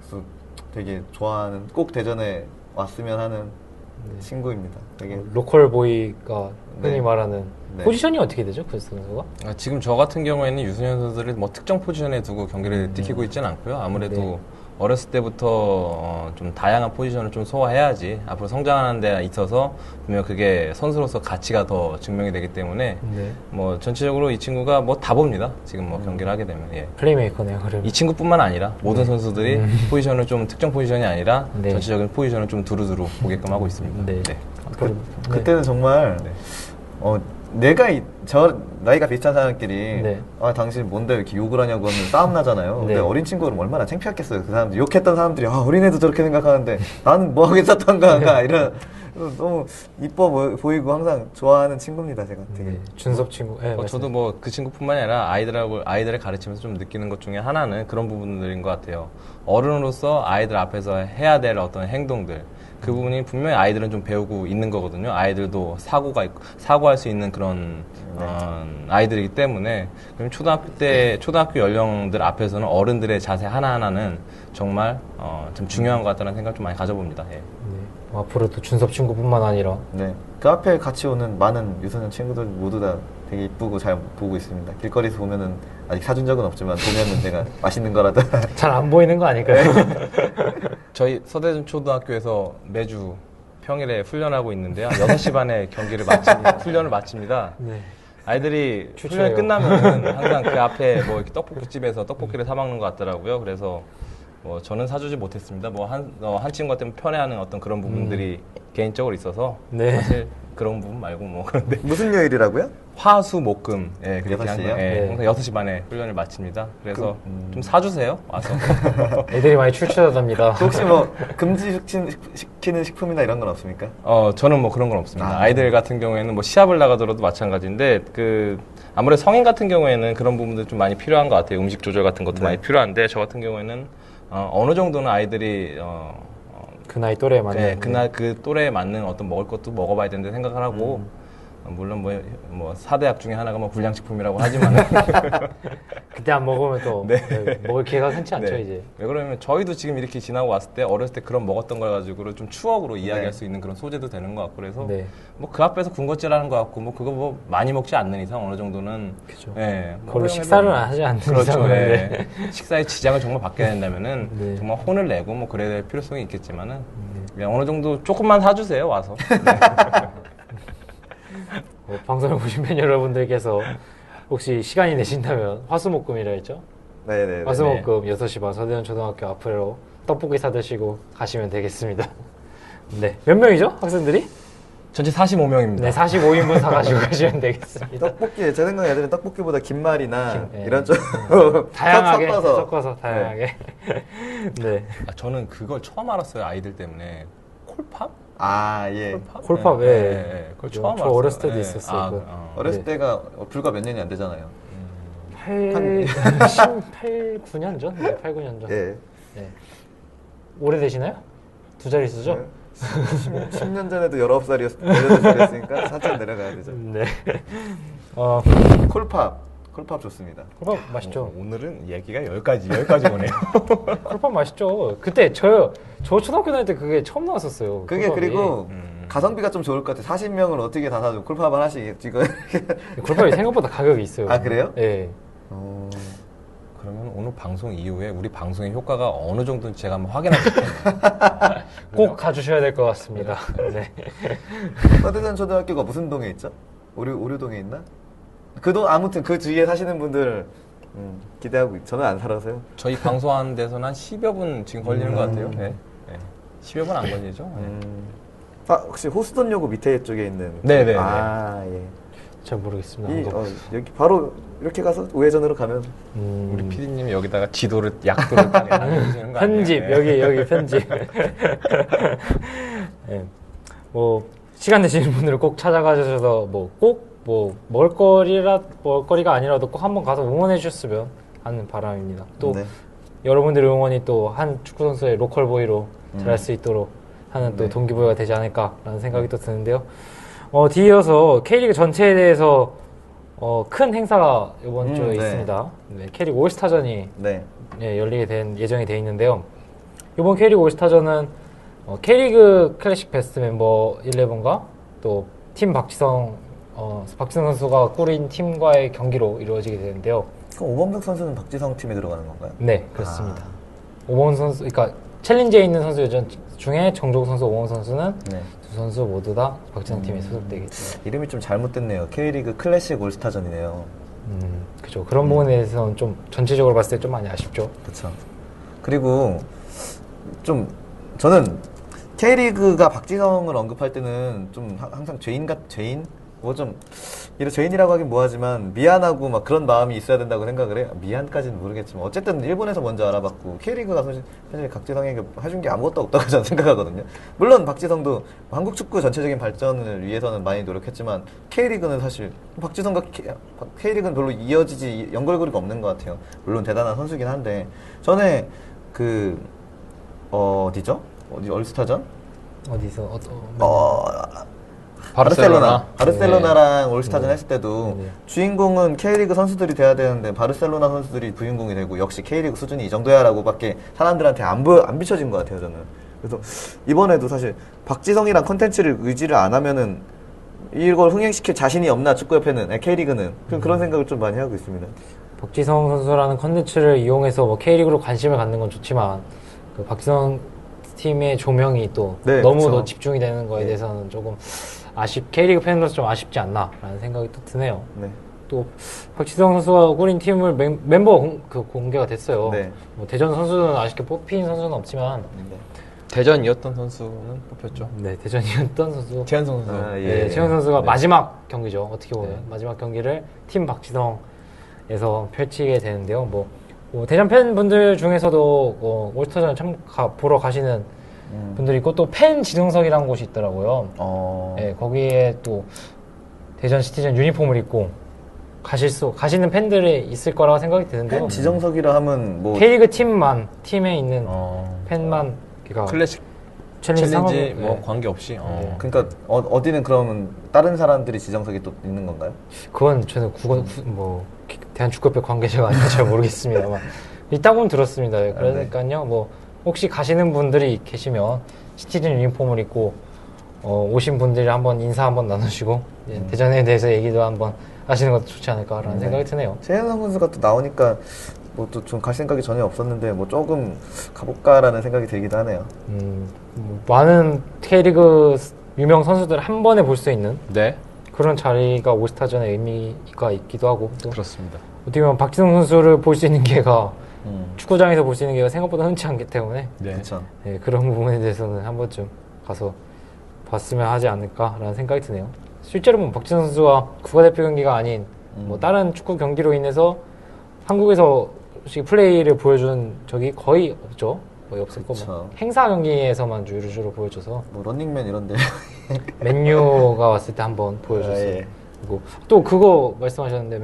그래서 되게 좋아하는, 꼭 대전에 왔으면 하는 친구입니다. 되게 로컬 보이가 흔히 네. 말하는 네. 포지션이 어떻게 되죠, 그 선수가? 지금 저 같은 경우에는 유소년 선수를 뭐 특정 포지션에 두고 경기를 뛰키고 있지는 않고요. 아무래도 어렸을 때부터 좀 다양한 포지션을 좀 소화해야지 앞으로 성장하는 데 있어서 분명 그게 선수로서 가치가 더 증명이 되기 때문에 뭐 전체적으로 이 친구가 뭐 다 봅니다. 지금 뭐 경기를 하게 되면 플레이메이커네요, 그러면. 이 친구뿐만 아니라 모든 선수들이 포지션을 좀 특정 포지션이 아니라 네. 전체적인 포지션을 좀 두루두루 보게끔 하고 있습니다. 네. 그때는 정말 나이가 비슷한 사람끼리 당신 뭔데 이렇게 욕을 하냐고 하면 싸움 나잖아요. 근데 어린 친구는 얼마나 창피했겠어요. 그 사람들 욕했던 사람들이 어린애도 저렇게 생각하는데 나는 뭐 하겠었던가 이런 너무 이뻐 보이고 항상 좋아하는 친구입니다. 제가 되게 준섭 친구. 저도 뭐 그 친구뿐만이 아니라 아이들을 가르치면서 좀 느끼는 것 중에 하나는 그런 부분들인 것 같아요. 어른으로서 아이들 앞에서 해야 될 어떤 행동들, 그 부분이 분명히 아이들은 좀 배우고 있는 거거든요. 아이들도 사고할 수 있는 그런 아이들이기 때문에 그럼 초등학교 연령들 앞에서는 어른들의 자세 하나하나는 정말 좀 중요한 것 같다는 생각 좀 많이 가져봅니다. 앞으로도 준섭 친구뿐만 아니라 그 앞에 같이 오는 많은 유소년 친구들 모두 다 되게 이쁘고 잘 보고 있습니다. 길거리에서 보면은 아직 사준 적은 없지만 보면은 제가 맛있는 거라도 잘 안 보이는 거 아닐까요? 저희 서대전 초등학교에서 매주 평일에 훈련하고 있는데요. 6시 반에 훈련을 마칩니다. 아이들이 훈련이 끝나면 항상 그 앞에 뭐 이렇게 떡볶이집에서 떡볶이를 사 먹는 것 같더라고요. 그래서 뭐 저는 사주지 못했습니다. 뭐 한 친구가 때문에 편애하는 어떤 그런 부분들이 개인적으로 있어서 네. 사실 그런 부분 말고 뭐 그런데 무슨 요일이라고요? 화수목금 예, 그렇게 6시 요? 예, 네. 항상 6시 반에 훈련을 마칩니다. 그래서 좀 사주세요. 와서. 애들이 많이 출출하답니다. 혹시 뭐 금지시키는 식품이나 이런 건 없습니까? 저는 뭐 그런 건 없습니다. 아. 아이들 같은 경우에는 뭐 시합을 나가더라도 마찬가지인데 아무래도 성인 같은 경우에는 그런 부분들 좀 많이 필요한 것 같아요. 음식 조절 같은 것도 네. 많이 필요한데 저 같은 경우에는 어느 정도는 아이들이 그 나이 또래에 맞는. 네, 그날 그 또래에 맞는 어떤 먹을 것도 먹어봐야 되는데 생각을 하고 물론 뭐 4대약 중에 하나가 뭐 불량식품이라고 하지만 그때 안 먹으면 또 네. 먹을 기회가 흔치 않죠 네. 이제. 왜 그러면 저희도 지금 이렇게 지나고 왔을 때 어렸을 때 그런 먹었던 걸 가지고 좀 추억으로 이야기할 네. 수 있는 그런 소재도 되는 것 같고 그래서 네. 뭐 그 앞에서 군것질하는 것 같고 뭐 그거 뭐 많이 먹지 않는 이상 어느 정도는 그죠. 예, 뭐 그걸로 허용해도- 식사를 하지 않는 그렇죠. 이상은. 예. 네. 식사에 지장을 정말 받게 된다면은 네. 정말 혼을 내고 뭐 그래야 될 필요성이 있겠지만은 그냥 어느 정도 조금만 사주세요 와서. 방송을 보신 팬 여러분들께서 혹시 시간이 되신다면 화수목금이라 했죠? 네네. 화수목금 6시 반 서대현 초등학교 앞으로 떡볶이 사드시고 가시면 되겠습니다. 네. 몇 명이죠? 학생들이? 전체 45명입니다. 네, 45인분 사가지고 가시면 되겠습니다. 떡볶이 제 생각에 애들은 떡볶이보다 김말이나 네. 이런 좀 다양하게 섞어서. 섞어서 다양하게. 네. 저는 그걸 처음 알았어요 아이들 때문에 콜팝? 아 예. 콜팝, 예, 예. 예, 예. 그걸 저 처음 알았어요. 어렸을 때도 예. 있었어요, 그거. 어렸을 네. 때가 불과 몇 년이 안 되잖아요. 8, 9년 전? 네, 8, 9년 전. 예. 네. 오래되시나요? 두 자릿수죠? 네. 10년 전에도 19살이었으니까 살짝 내려가야 되죠. 네. 콜팝 좋습니다. 콜팝 맛있죠? 오늘은 얘기가 여기까지 오네요. 콜팝 맛있죠? 그때 저 초등학교 다닐 때 그게 처음 나왔었어요. 그게 콜팝이. 그리고 가성비가 좀 좋을 것 같아요. 40명을 어떻게 다 사주고 콜팝을 하시겠지. 이거. 콜팝이 생각보다 가격이 있어요. 아, 그래요? 네. 그러면 오늘 방송 이후에 우리 방송의 효과가 어느 정도인지 제가 한번 확인할게요. 꼭 가주셔야 될 것 같습니다. 네. 서대전 초등학교가 무슨 동에 있죠? 오류동에 있나? 아무튼 그 주위에 사시는 분들 기대하고 저는 안 살아서요. 저희 방송하는 데서는 한 10여 분 지금 걸리는 것 같아요. 네. 네. 10여 분 안 걸리죠? 네. 혹시 호수돈요구 밑에 쪽에 있는 네네네. 아 예. 잘 모르겠습니다. 여기 바로 이렇게 가서 우회전으로 가면 우리 PD님이 여기다가 약도를 딱 해주시는 거 아니에요? 편집 네. 여기 편집. 네. 뭐 시간 되시는 분들은 꼭 찾아가셔서 먹을거리가 아니라도 꼭 한번 가서 응원해 주셨으면 하는 바람입니다. 또 네. 여러분들의 응원이 또 한 축구 선수의 로컬 보이로 잘할 수 있도록 하는 또 네. 동기부여가 되지 않을까라는 생각이 또 드는데요. 뒤이어서 K리그 전체에 대해서 큰 행사가 이번 주에 네. 있습니다. 네, K리그 올스타전이 네. 열리게 된 예정이 돼 있는데요. 이번 K리그 올스타전은 K리그 클래식 베스트 멤버 11과 또 팀 박지성 선수가 꾸린 팀과의 경기로 이루어지게 되는데요. 그럼 오범석 선수는 박지성 팀에 들어가는 건가요? 네, 그렇습니다. 오범 선수, 그러니까 챌린지에 있는 선수 중에 정종 선수, 오범 선수는 네. 두 선수 모두 다 박지성 팀에 소속되겠죠. 이름이 좀 잘못됐네요. K리그 클래식 올스타전이네요. 그죠. 그런 부분에 대해서는 좀 전체적으로 봤을 때 좀 많이 아쉽죠. 그렇죠. 그리고 좀 저는 K리그가 박지성을 언급할 때는 좀 항상 죄인? 뭐 좀 이런 죄인이라고 하긴 뭐하지만 미안하고 막 그런 마음이 있어야 된다고 생각을 해요. 미안까지는 모르겠지만 어쨌든 일본에서 먼저 알아봤고 K리그가 사실 박지성에게 해준 게 아무것도 없다고 저는 생각하거든요. 물론 박지성도 한국 축구 전체적인 발전을 위해서는 많이 노력했지만 K리그는 사실 박지성과 K리그는 별로 이어지지 연결고리가 없는 것 같아요. 물론 대단한 선수긴 한데 전에 어디죠? 어디 올스타전? 어디서 바르셀로나랑 올스타전 했을 때도 네. 주인공은 K리그 선수들이 돼야 되는데 바르셀로나 선수들이 주인공이 되고 역시 K리그 수준이 이 정도야라고 밖에 사람들한테 안 비춰진 것 같아요, 저는. 그래서 이번에도 사실 박지성이랑 컨텐츠를 의지를 안 하면은 이걸 흥행시킬 자신이 없나, 축구협회는, K리그는. 그런 생각을 좀 많이 하고 있습니다. 박지성 선수라는 컨텐츠를 이용해서 뭐 K리그로 관심을 갖는 건 좋지만 그 박지성 팀의 조명이 또 네, 너무 그쵸. 더 집중이 되는 거에 대해서는 조금 K리그 팬으로서 좀 아쉽지 않나라는 생각이 또 드네요. 네. 또 박지성 선수가 꾸린 팀을 멤버 공개가 됐어요. 네. 뭐 대전 선수는 아쉽게 뽑힌 선수는 없지만 네. 대전이었던 선수는 뽑혔죠. 네, 대전이었던 선수 최현성 선수. 아, 네, 예. 최현 선수가 네. 마지막 경기죠. 어떻게 보면 네. 마지막 경기를 팀 박지성에서 펼치게 되는데요. 뭐 대전 팬분들 중에서도 올스타전 보러 가시는 분들이 있고 또 팬 지정석이라는 곳이 있더라고요. 네, 거기에 또 대전 시티즌 유니폼을 입고 가시는 팬들이 있을 거라고 생각이 드는데요. 팬 지정석이라 하면 뭐 K리그 팀에 있는 팬만 그러니까 클래식 챌린지 챌린지 상황- 뭐 네. 관계없이. 네. 그러니까 어디는 그러면 다른 사람들이 지정석이 또 있는 건가요? 그건 저는 대한축구협회 관계자가 아니라 잘 모르겠습니다만 있다고는 들었습니다. 그러니까요. 뭐 혹시 가시는 분들이 계시면 시티즌 유니폼을 입고 오신 분들이 한번 인사 한번 나누시고 대전에 대해서 얘기도 한번 하시는 것도 좋지 않을까라는 생각이 드네요. 최현성 선수가 또 나오니까 뭐 또 좀 갈 생각이 전혀 없었는데 뭐 조금 가볼까라는 생각이 들기도 하네요. 많은 K리그 유명 선수들을 한 번에 볼 수 있는 네, 그런 자리가 올스타전의 의미가 있기도 하고 또 그렇습니다. 어떻게 보면 박지성 선수를 볼 수 있는 기회가 축구장에서 볼 수 있는 기회가 생각보다 흔치 않기 때문에 네. 그렇죠. 네, 그런 부분에 대해서는 한 번쯤 가서 봤으면 하지 않을까라는 생각이 드네요. 실제로 보면 박지성 선수가 국가대표 경기가 아닌 뭐 다른 축구 경기로 인해서 한국에서 플레이를 보여준 적이 거의 없죠. 거의 없을 거고 그쵸. 행사 경기에서만 주로 보여줘서 뭐 런닝맨 이런데. 맨유가 왔을 때 한번 보여줬어요. 아, 예. 그리고 또 그거 말씀하셨는데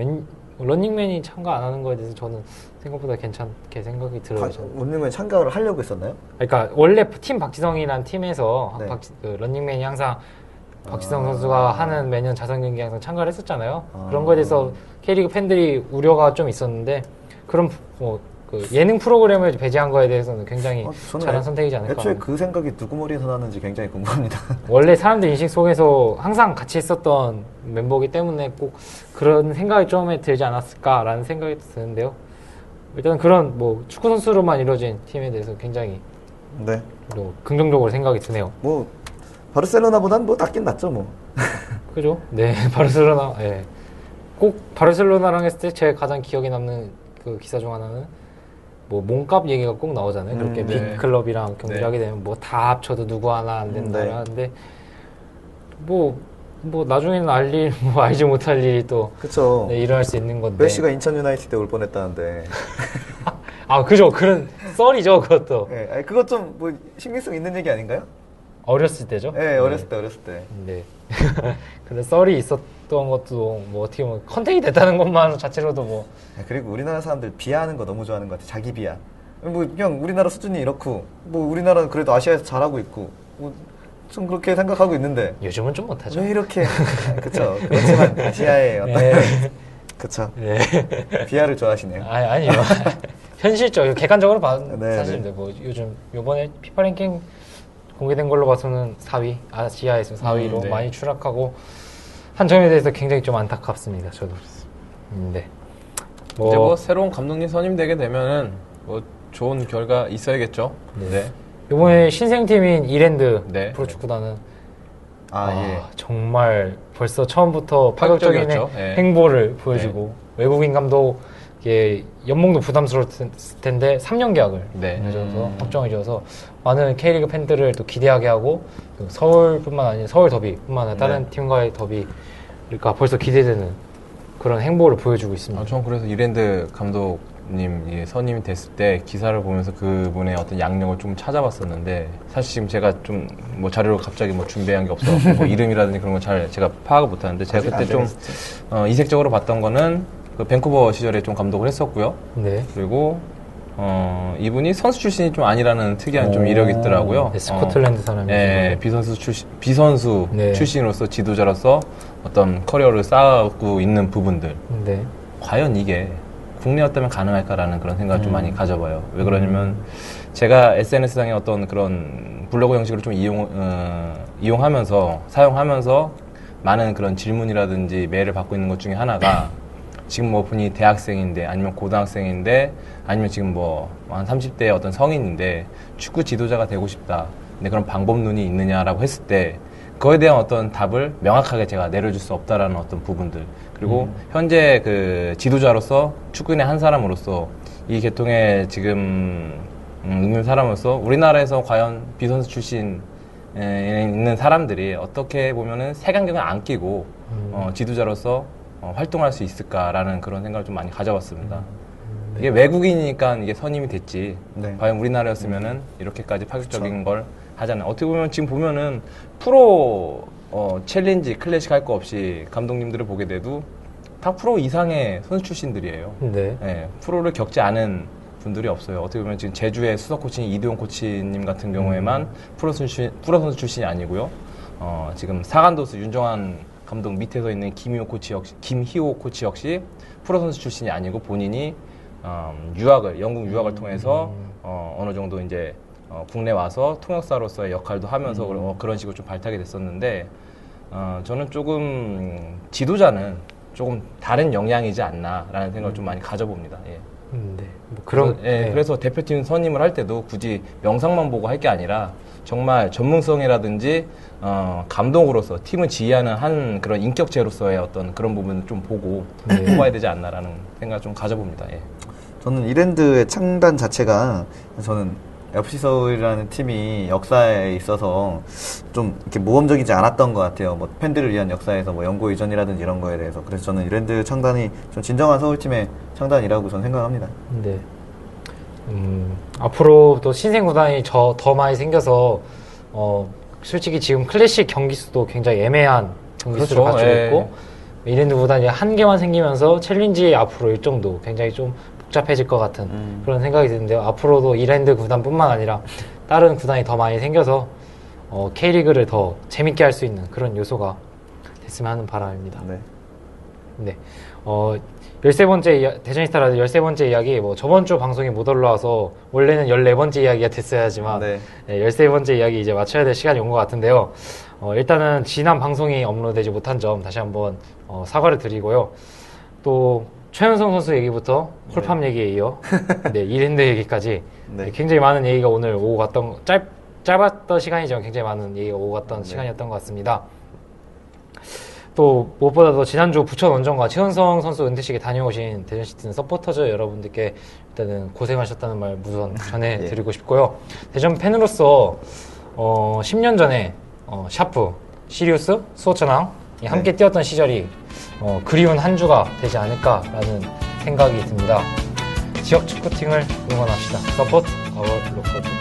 런닝맨이 참가 안 하는 거에 대해서 저는 생각보다 괜찮게 생각이 들어요. 저는. 런닝맨 참가를 하려고 했었나요? 그러니까 원래 팀 박지성이란 팀에서 네. 런닝맨이 항상 박지성 선수가 하는 매년 자선 경기 항상 참가를 했었잖아요. 아. 그런 거에 대해서 K리그 팬들이 우려가 좀 있었는데 그런 그 예능 프로그램을 배제한 거에 대해서는 굉장히 저는 잘한 선택이지 않을까. 애초에 그 생각이 누구 머리에서 나는지 굉장히 궁금합니다. 원래 사람들 인식 속에서 항상 같이 있었던 멤버이기 때문에 꼭 그런 생각이 좀 들지 않았을까라는 생각이 드는데요. 일단 그런 뭐 축구 선수로만 이루어진 팀에 대해서 굉장히 네. 긍정적으로 생각이 드네요. 뭐 바르셀로나보단 뭐 낫긴 낫죠 뭐. 그죠? 네, 바르셀로나. 예. 꼭 바르셀로나랑 했을 때 제가 가장 기억에 남는 그 기사 중 하나는 뭐 몸값 얘기가 꼭 나오잖아요. 그렇게 네. 빅 클럽이랑 경기를 네. 하게 되면 뭐 다 합쳐도 누구 하나 안 된다 네. 하는데 뭐 나중에는 알지 못할 일이 또 그쵸. 네, 일어날 수 있는 건데. 메시가 인천 유나이티드에 올 뻔했다는데. 아, 그죠. 그런 썰이죠, 그것도. 네, 아니, 그것 좀 뭐 신빙성 있는 얘기 아닌가요? 어렸을 때죠. 네, 어렸을 때. 네. 근데 썰이 있었던 것도 뭐 어떻게 보면 컨택이 됐다는 것만 자체로도 뭐 네, 그리고 우리나라 사람들 비하하는 거 너무 좋아하는 것 같아. 자기 비하. 뭐 그냥 우리나라 수준이 이렇고 뭐 우리나라는 그래도 아시아에서 잘하고 있고 뭐 좀 그렇게 생각하고 있는데 요즘은 좀 못하죠. 왜 이렇게 그쵸. 그렇지만 아시아의 어떤 네. 그쵸. 네. 비하를 좋아하시네요. 아니요. 현실적으로 객관적으로 봐도 네, 사실 네. 뭐 요즘 요번에 피파 랭킹 공개된 걸로 봐서는 4위, 아시아에서 4위로 네. 많이 추락하고 한 점에 대해서 굉장히 좀 안타깝습니다. 저도. 네. 이제 뭐 새로운 감독님 선임되게 되면은 뭐 좋은 결과 있어야겠죠. 네. 요번에 신생팀인 이랜드 네. 프로축구단은 예. 정말 벌써 처음부터 파격적인 파격적이었죠. 네. 행보를 보여주고 외국인 감독의 연봉도 부담스러웠을 텐데 3년 계약을 네. 맺어서 확정해 줘서 많은 K리그 팬들을 또 기대하게 하고 그 서울뿐만 아니라 서울 더비뿐만 아니라 다른 팀과의 더비가 벌써 기대되는 그런 행보를 보여주고 있습니다. 전 그래서 이랜드 감독님 선임이 됐을 때 기사를 보면서 그분의 어떤 양력을 좀 찾아봤었는데 사실 지금 제가 좀 뭐 자료를 갑자기 뭐 준비한 게 없어서 뭐 이름이라든지 그런 건 잘 제가 파악을 못하는데 제가 그때 좀 이색적으로 봤던 거는 그 밴쿠버 시절에 좀 감독을 했었고요. 네. 그리고 이분이 선수 출신이 좀 아니라는 특이한 좀 이력이 있더라고요. 네, 스코틀랜드 사람이죠. 예, 비선수 네. 출신으로서 지도자로서 어떤 커리어를 쌓고 있는 부분들. 네. 과연 이게 국내였다면 가능할까라는 그런 생각을 좀 많이 가져봐요. 왜 그러냐면 제가 SNS상의 어떤 그런 블로그 형식을 좀 이용하면서 사용하면서 많은 그런 질문이라든지 메일을 받고 있는 것 중에 하나가 지금 뭐 분이 대학생인데 아니면 고등학생인데 아니면 지금 뭐 한 30대의 어떤 성인인데 축구 지도자가 되고 싶다. 근데 그런 방법론이 있느냐라고 했을 때 그거에 대한 어떤 답을 명확하게 제가 내려줄 수 없다라는 어떤 부분들. 그리고 현재 그 지도자로서 축구인의 한 사람으로서 이 계통에 지금 있는 사람으로서 우리나라에서 과연 비선수 출신 있는 사람들이 어떻게 보면은 색안경을 안 끼고 지도자로서 활동할 수 있을까라는 그런 생각을 좀 많이 가져봤습니다. 이게 외국인이니까 이게 선임이 됐지. 네. 과연 우리나라였으면은 이렇게까지 파격적인 걸 하잖아요. 어떻게 보면 지금 보면은 프로 챌린지 클래식 할 거 없이 감독님들을 보게 돼도 다 프로 이상의 선수 출신들이에요. 네. 네, 프로를 겪지 않은 분들이 없어요. 어떻게 보면 지금 제주의 수석 코치인 이두용 코치님 같은 경우에만 프로 선수 출신이 아니고요. 지금 사간도스 윤정환 감독 밑에서 있는 김희호 코치 역시 프로 선수 출신이 아니고 본인이 영국 유학을 통해서 어느 정도 이제 국내 와서 통역사로서의 역할도 하면서 그런 식으로 좀 발탁이 됐었는데 저는 조금 지도자는 조금 다른 영향이지 않나라는 생각을 좀 많이 가져봅니다. 예. 네. 뭐 그런 그래서 대표팀 선임을 할 때도 굳이 명상만 보고 할 게 아니라 정말 전문성이라든지 감독으로서 팀을 지휘하는 한 그런 인격체로서의 어떤 그런 부분을 좀 보고 뽑아야 되지 않나라는 생각을 좀 가져봅니다. 예. 저는 이랜드의 창단 자체가 저는 FC 서울이라는 팀이 역사에 있어서 좀 이렇게 모험적이지 않았던 것 같아요. 뭐 팬들을 위한 역사에서 뭐 연고 이전이라든지 이런 거에 대해서. 그래서 저는 이랜드 창단이 좀 진정한 서울팀의 창단이라고 저는 생각합니다. 네. 앞으로 또 신생 구단이 더 많이 생겨서 솔직히 지금 클래식 경기 수도 굉장히 애매한 경기 수를 그렇죠. 갖추고 예. 있고 이랜드 구단이 한 개만 생기면서 챌린지 앞으로 일정도 굉장히 좀 복잡해질 것 같은 그런 생각이 드는데요. 앞으로도 이랜드 구단뿐만 아니라 다른 구단이 더 많이 생겨서 K리그를 더 재밌게 할 수 있는 그런 요소가 됐으면 하는 바람입니다. 네. 네. 13번째 대전스타 라디오 13번째 이야기 저번 주 방송이 못 올라와서 원래는 14번째 이야기가 됐어야 하지만 네. 13번째 이야기 이제 맞춰야 될 시간이 온 것 같은데요. 일단은 지난 방송이 업로드되지 못한 점 다시 한번 사과를 드리고요. 또 최현성 선수 얘기부터 홀팜 얘기에 이어 이랜드 얘기까지 굉장히 많은 얘기가 오늘 오고 갔던 짧았던 시간이지만 굉장히 많은 얘기가 오고 갔던 시간이었던 것 같습니다. 또 무엇보다도 지난주 부천 원정과 최은성 선수 은퇴식에 다녀오신 대전시티즌 서포터즈 여러분들께 일단은 고생하셨다는 말 우선 전해드리고 싶고요. 대전 팬으로서 10년 전에 샤프, 시리우스, 수호천왕 함께 뛰었던 시절이 그리운 한 주가 되지 않을까라는 생각이 듭니다. 지역 축구팀을 응원합시다. 서포트 아워 로컬